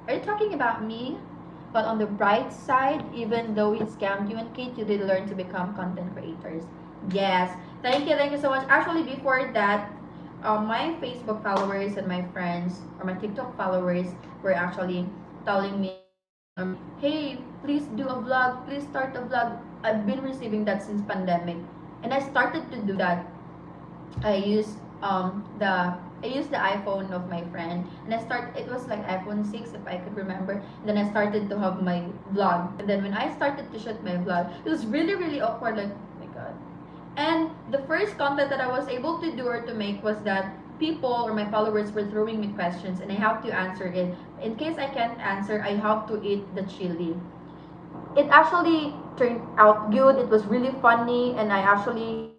Are you talking about me? But on the bright side, even though he scammed you and Kate, you did learn to become content creators. Yes, thank you so much. Actually, before that, my Facebook followers and my friends or my TikTok followers were actually telling me, "Hey, please do a vlog. Please start a vlog." I've been receiving that since pandemic, and I started to do that. I used I used the iPhone of my friend, and it was like iPhone 6 if I could remember. And then I started to have my vlog, and then when I started to shoot my vlog, it was really awkward. Like, oh my god. And the first content that I was able to do or to make was that people or my followers were throwing me questions, and I have to answer it. In case I can't answer, I have to eat the chili. It actually turned out good. It was really funny, and I actually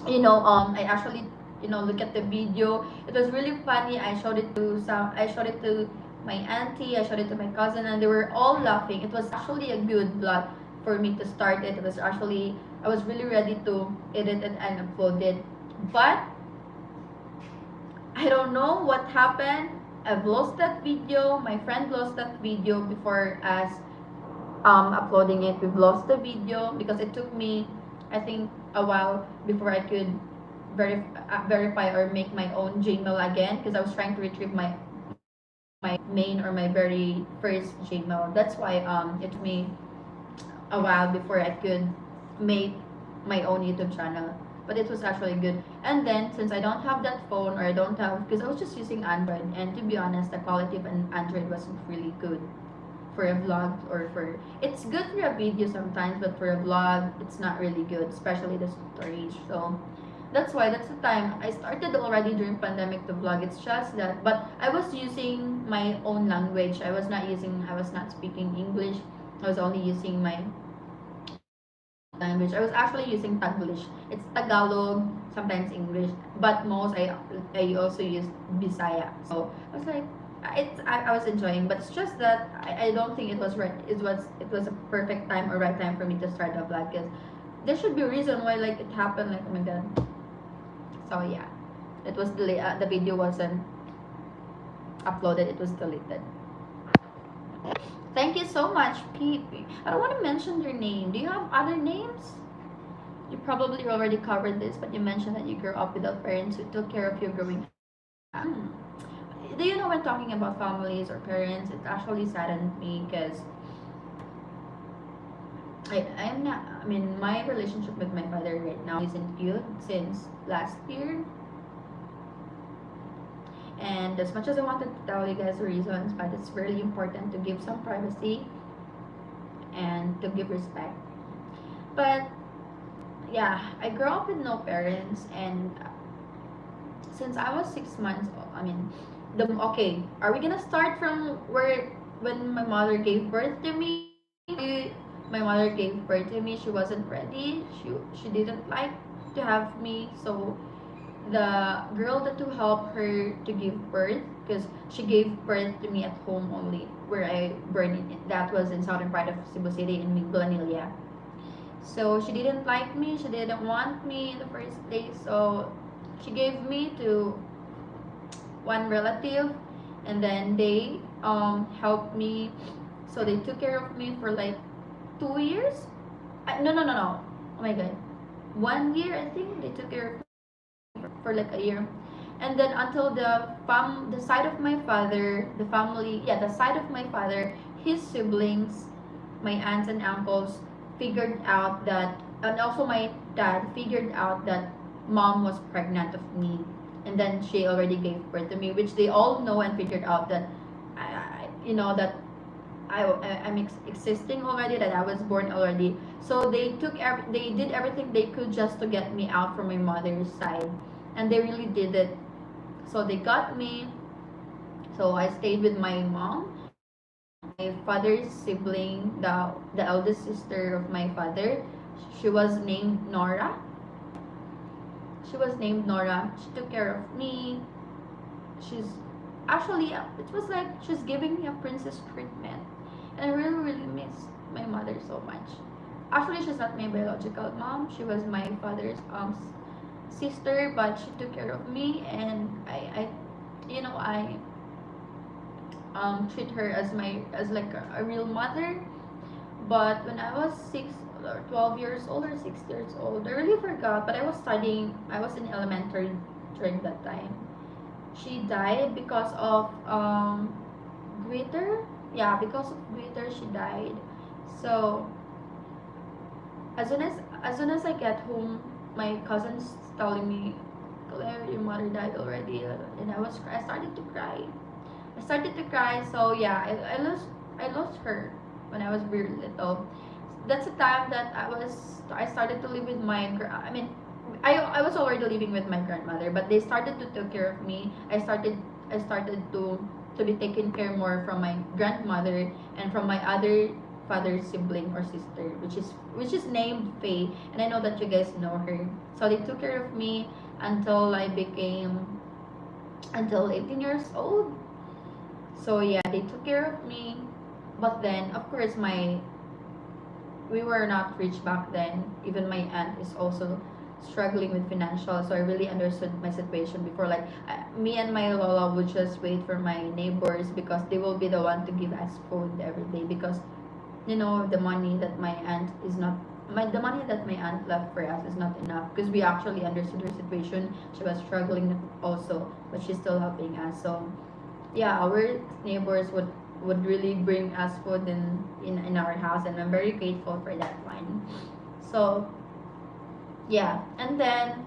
I actually, look at the video. It was really funny. I showed it to my auntie, I showed it to my cousin, and they were all laughing. It was actually a good vlog for me to start it. It was actually, I was really ready to edit it and upload it. But I don't know what happened. I've lost that video. My friend lost that video before us uploading it. We've lost the video because it took me, I think, a while before I could verify or make my own Gmail again, because I was trying to retrieve my main or my very first Gmail. That's why it took me a while before I could make my own YouTube channel. But it was actually good. And then since I don't have that phone, or I don't have, because I was just using Android, and to be honest, the quality of an Android wasn't really good for a vlog, or for, it's good for a video sometimes, but for a vlog it's not really good, especially the storage. So that's the time I started already during pandemic to vlog. It's just that, but I was using my own language. I was not speaking English. I was only using my language. I was actually using Taglish. It's Tagalog, sometimes English, but most I also use Bisaya. So I was like, I was enjoying, but it's just that I don't think it was right. It was a perfect time or right time for me to start a vlog, because there should be a reason why, like, it happened. Like, oh my god. So yeah, it was delayed. The video wasn't uploaded. It was deleted. Thank you so much, Pete. I don't want to mention your name. Do you have other names? You probably already covered this, but you mentioned that you grew up without parents who took care of you growing up. Hmm. Do you know, when talking about families or parents, it actually saddened me, because I'm not, I mean, my relationship with my father right now isn't good since last year. And as much as I wanted to tell you guys the reasons, but it's really important to give some privacy and to give respect. But yeah, I grew up with no parents, and since I was 6 months old, I mean, okay, are we gonna start from where, when my mother gave birth to me? My mother gave birth to me. She wasn't ready. She didn't like to have me, so the girl that to help her to give birth, because she gave birth to me at home only, where I born in, that was in southern part of Cebu City in Miglanilla. So she didn't like me, she didn't want me in the first place, so she gave me to one relative, and then they helped me. So they took care of me for like 2 years. No. Oh my god, 1 year, I think they took care of for like a year. And then until the side of my father, the family, yeah, the side of my father, his siblings, my aunts and uncles, figured out that, and also my dad figured out that mom was pregnant of me, and then she already gave birth to me, which they all know, and figured out that that I'm existing already, that I was born already. So they did everything they could just to get me out from my mother's side, and they really did it. So they got me. So I stayed with my mom, my father's sibling, the eldest sister of my father. She was named Nora. She took care of me. She's actually, it was like she's giving me a princess treatment, and I really really miss my mother so much. Actually, she's not my biological mom. She was my father's sister, but she took care of me, and I treat her as like a real mother. But when I was 12 years old or 6 years old, I really forgot. But I was studying. I was in elementary during that time. She died because of goiter. Yeah, because of goiter she died. So as soon as I get home, my cousin's telling me, Claire, your mother died already, and I started to cry. So yeah, I lost her when I was very little. That's the time that I started to live with I mean, I was already living with my grandmother, but they started to take care of me. I started to be taken care more from my grandmother, and from my other father's sibling or sister, which is named Faye, and I know that you guys know her. So they took care of me until I became until 18 years old. So yeah, they took care of me. But then, of course, my we were not rich back then. Even my aunt is also struggling with financial, so I really understood my situation before. Like me and my lola would just wait for my neighbors because they will be the one to give us food every day, because the money that my aunt is not the money that my aunt left for us is not enough, because we actually understood her situation. She was struggling also, but she's still helping us. So yeah, our neighbors would really bring us food in our house, and I'm very grateful for that one. So yeah, and then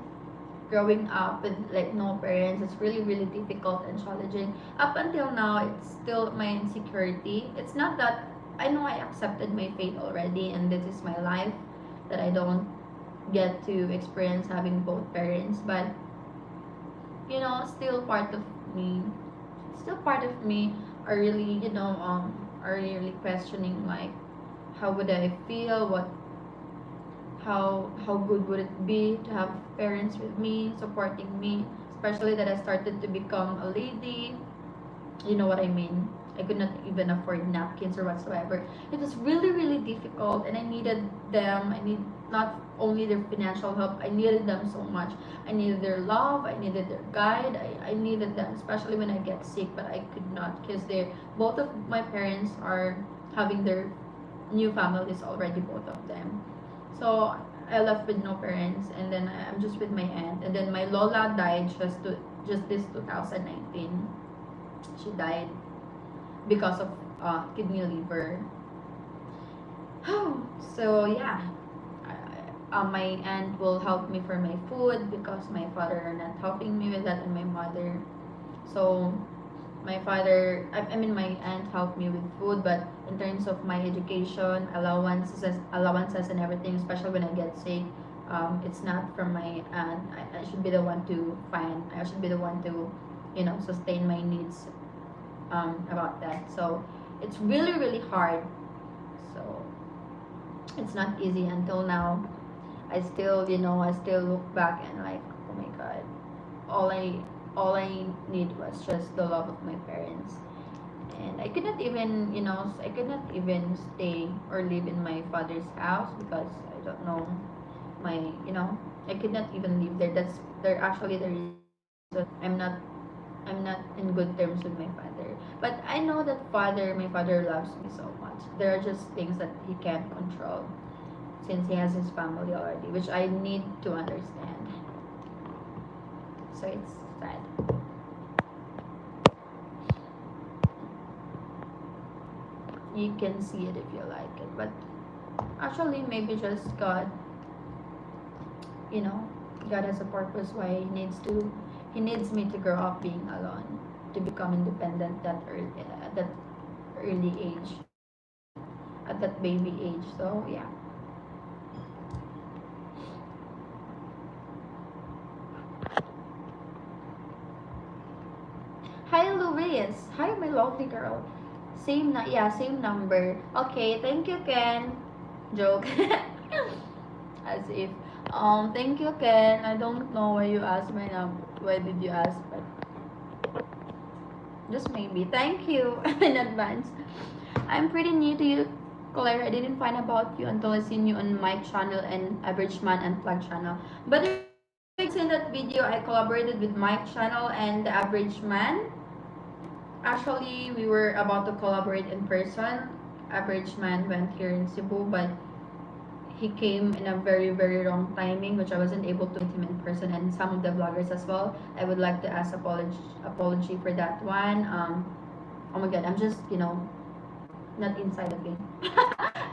growing up with like no parents, it's really really difficult and challenging. Up until now, it's still my insecurity. It's not that I know I accepted my fate already, and this is my life, that I don't get to experience having both parents. But still part of me, still part of me are really are really questioning, like, how would I feel, how good would it be to have parents with me, supporting me, especially that I started to become a lady. You know what I mean? I could not even afford napkins or whatsoever. It was really really difficult, and I needed them. I need not only their financial help, I needed them so much. I needed their love, I needed their guide, I needed them, especially when I get sick. But I could not, because they both of my parents are having their new families already, both of them. So I left with no parents, and then I'm just with my aunt. And then my lola died just this 2019. She died because of kidney liver. So yeah, my aunt will help me for my food because my father are not helping me with that, and my mother. So my father, I mean my aunt helped me with food, but in terms of my education, allowances and everything, especially when I get sick, it's not from my aunt. I should be the one to find. I should be the one to, sustain my needs, about that. So it's really really hard. So it's not easy until now. I still look back and like, oh my god, all I all I need was just the love of my parents. And I could not even stay or live in my father's house because I don't know, my I could not even live there. That's there actually the reason I'm not in good terms with my father. But I know that my father loves me so much. There are just things that he can't control since he has his family already, which I need to understand. So it's sad. You can see it if you like it. But actually, maybe just you know, God has a purpose why He needs me to grow up being alone, to become independent at that early age, at that baby age. So yeah. Hi Luis. Hi my lovely girl. Same number. Okay, thank you Ken. Joke. As if thank you Ken. I don't know why you asked my number. Why did you ask? But just maybe. Thank you in advance. I'm pretty new to you, Claire. I didn't find about you until I seen you on my channel and Average Man Unplugged channel. But if you guys in that video, I collaborated with Mike channel and the Average Man. Actually, we were about to collaborate in person. Average Man went here in Cebu, but he came in a very very wrong timing, which I wasn't able to meet him in person, and some of the vloggers as well. I would like to ask apology for that one. Oh my god, I'm just not inside the game.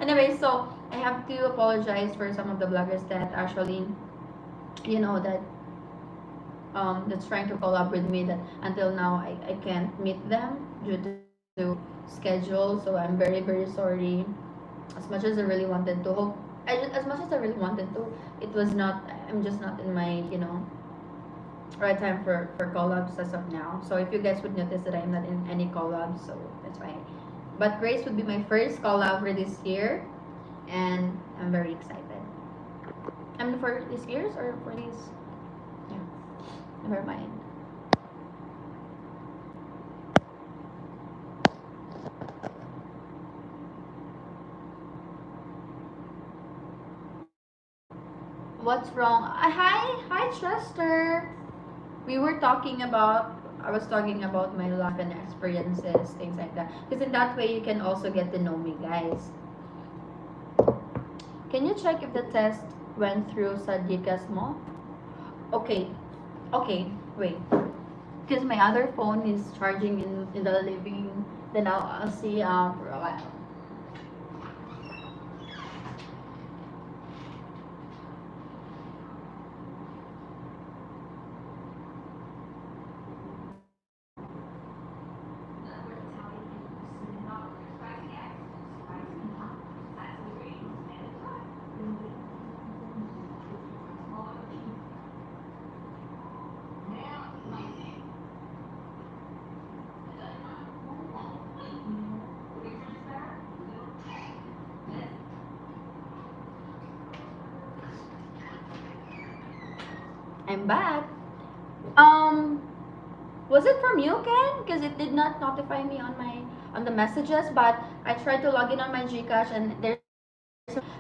Anyway, so I have to apologize for some of the bloggers that actually that that's trying to collab with me, that until now I can't meet them due to schedule. So I'm very very sorry. As much as I really wanted to hope as much as I really wanted to, it was not, I'm just not in my right time for collabs as of now. So if you guys would notice that I'm not in any collabs, so that's why But Grace would be my first collab for this year, and I'm very excited. For this year's or for these? Yeah, never mind. What's wrong? Hi, Chester. We were talking about. I was talking about my life and experiences, things like that. Because in that way, you can also get to know me, guys. Can you check if the test went through Sadikas mo? Okay, okay, wait. Because my other phone is charging in the living. Then I'll see for a while. I'm back. Um, was it from you, Ken? Because it did not notify me on the messages, but I tried to log in on my Gcash and there's.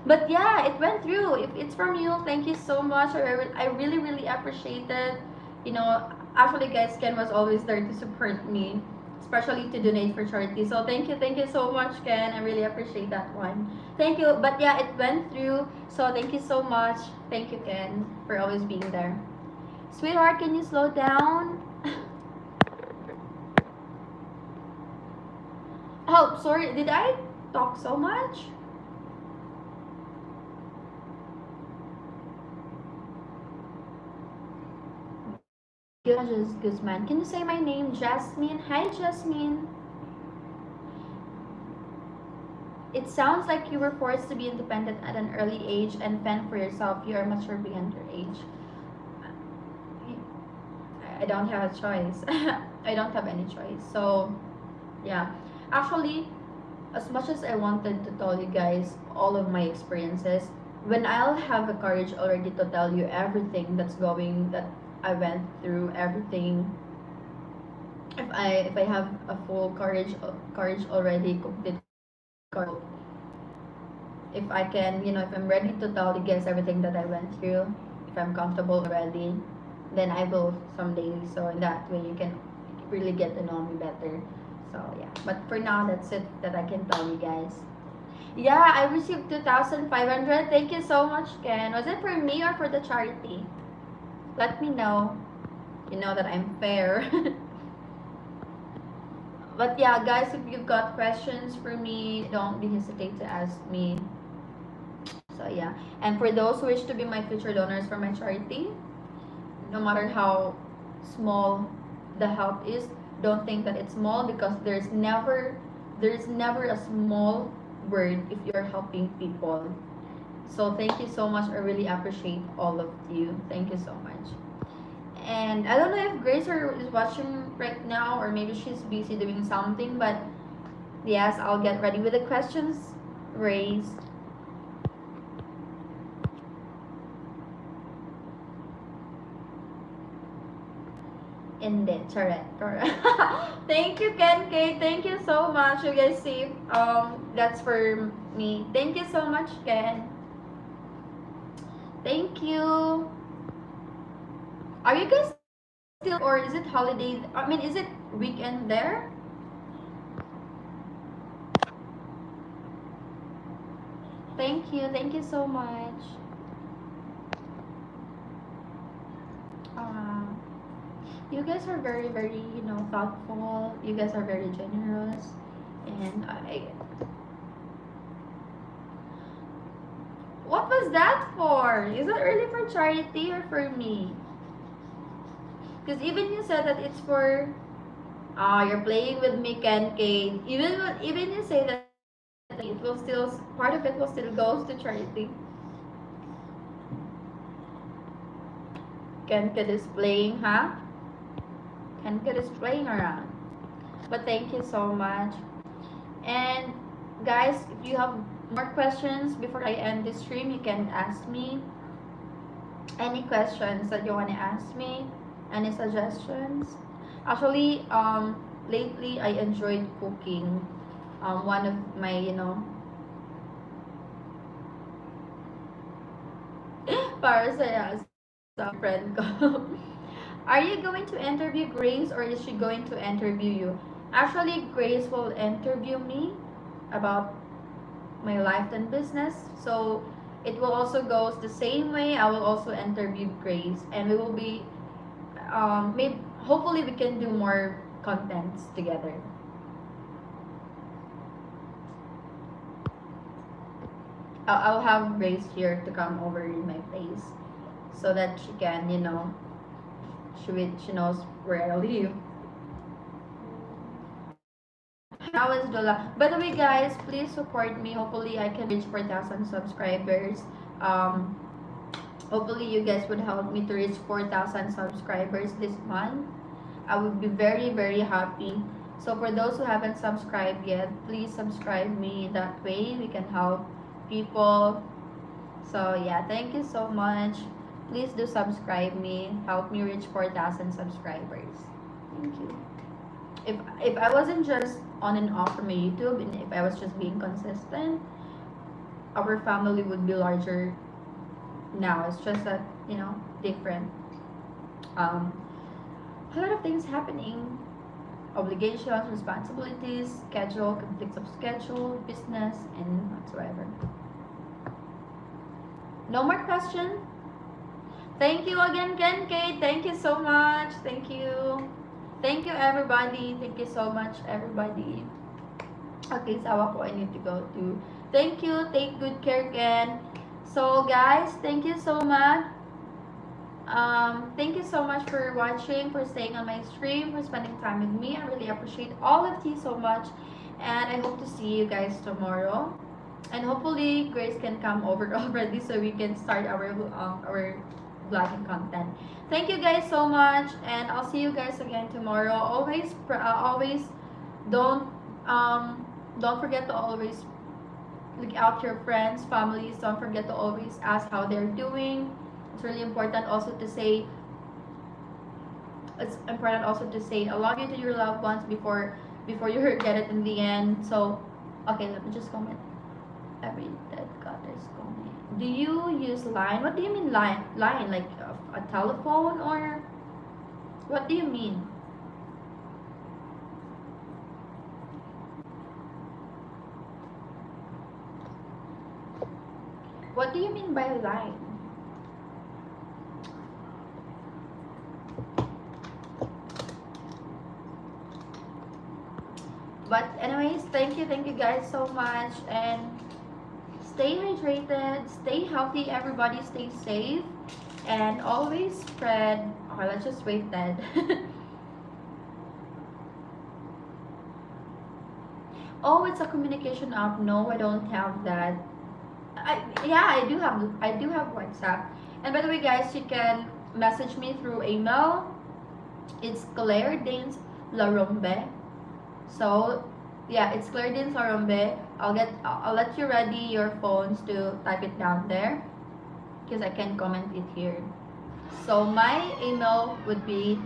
But yeah, it went through. If it's from you, thank you so much. I really really appreciate it. You know, actually, guys, Ken was always there to support me, especially to donate for charity. So thank you so much, Ken. I really appreciate that one. Thank you. But yeah, it went through. So thank you so much. Thank you, Ken, for always being there. Sweetheart, can you slow down? Oh, sorry. Did I talk so much? Guzman. Can you say my name, Jasmine? Hi, Jasmine. It sounds like you were forced to be independent at an early age and fend for yourself. You are mature beyond your age. I don't have a choice. I don't have any choice. So, yeah. Actually, as much as I wanted to tell you guys all of my experiences, when I'll have the courage already to tell you everything that I went through, everything, if I have a full courage already, complete courage, if I can, if I'm ready to tell you guys everything that I went through, if I'm comfortable already, then I will someday. So in that way, you can really get to know me better. So yeah, but for now, that's it that I can tell you guys. Yeah, I received 2,500. Thank you so much, Ken. Was it for me or for the charity? Let me know. You know that I'm fair. But yeah, guys, if you've got questions for me, don't be hesitate to ask me. So yeah, and for those who wish to be my future donors for my charity, no matter how small the help is, don't think that it's small because there's never a small word if you're helping people. So thank you so much. I really appreciate all of you. Thank you so much. And I don't know if Grace is watching right now or maybe she's busy doing something, but yes, I'll get ready with the questions raised. Hindi. Correct. Thank you, Ken K. Thank you so much. You guys see, that's for me. Thank you so much, Ken. Thank you. Are you guys still, or is it holiday? I mean, is it weekend there? Thank you. Thank you so much. Uh, you guys are very, very, thoughtful. You guys are very generous. And what was that for? Is it really for charity or for me? Because even you said that it's for, you're playing with me, Ken Kate. Even you say that it will still, part of it will still goes to charity. Ken Kate is playing, huh? Ken Kate is playing around. But thank you so much. And guys, if you have more questions before I end this stream, you can ask me any questions that you want to ask me, any suggestions. Actually, lately I enjoyed cooking. One of my, para sa friend ko. Are you going to interview Grace or is she going to interview you? Actually, Grace will interview me about my life and business. So it will also goes the same way. I will also interview Grace, and we will be maybe hopefully we can do more contents together. I'll have Grace here to come over in my place so that she can, she knows where I live. How is Dola? By the way, guys, please support me. Hopefully, I can reach 4,000 subscribers. Um, Hopefully, you guys would help me to reach 4,000 subscribers this month. I would be very, very happy. So, for those who haven't subscribed yet, please subscribe me. That way, we can help people. So, yeah, thank you so much. Please do subscribe me. Help me reach 4,000 subscribers. Thank you. If I wasn't just on and off from my YouTube, and if I was just being consistent, our family would be larger now. It's just that, different. Um, a lot of things happening. Obligations, responsibilities, schedule, conflicts of schedule, business, and whatsoever. No more question? Thank you again, Ken Kate. Thank you so much. Thank you. Thank you, everybody. Thank you so much, everybody. Okay, sawa ko. I need to go to. Thank you. Take good care, Ken. So, guys, thank you so much. Thank you so much for watching, for staying on my stream, for spending time with me. I really appreciate all of you so much. And I hope to see you guys tomorrow. And hopefully, Grace can come over already so we can start our vlogging content. Thank you guys so much, and I'll see you guys again tomorrow. Always don't don't forget to always look out your friends, families. Don't forget to always ask how they're doing. It's really important also to say. It's important also to say I love you to your loved ones before you get it in the end. So, okay, let me just comment. Every dead goddess comment. Do you use line? What do you mean line? Line like a telephone or what do you mean? What do you mean by line? But anyways, thank you guys so much, and stay hydrated, stay healthy, everybody, stay safe, and always spread. Okay, let's just wait then. Oh, it's a communication app. No, I don't have that. I do have WhatsApp. And by the way, guys, you can message me through email. It's Claire Danes Larombe. So yeah, it's Claire Danes Larombe. I'll let you ready your phones to type it down there because I can comment it here. So my email would be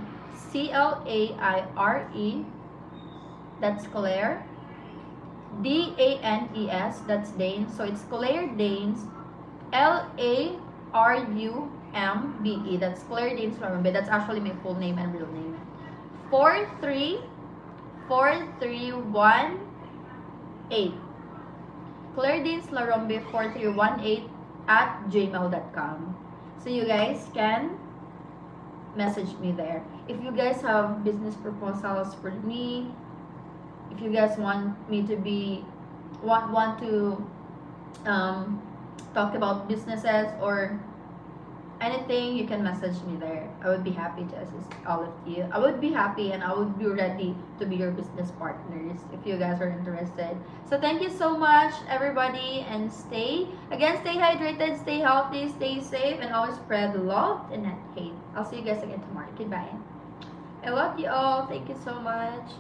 CLAIRE, that's Claire, DANES, that's Danes. So it's Claire Danes, LARUMBE, that's Claire Danes Larumbe. That's actually my full name and real name. 4343118. Claire Danes Larumbe 4318 at gmail.com. So you guys can message me there. If you guys have business proposals for me, if you guys want me to want to talk about businesses or anything, you can message me there. I would be happy to assist all of you. I would be happy and I would be ready to be your business partners if you guys are interested. So thank you so much, everybody, and stay hydrated, stay healthy, stay safe, and always spread love and not hate. I'll see you guys again tomorrow. Goodbye. I love you all. Thank you so much.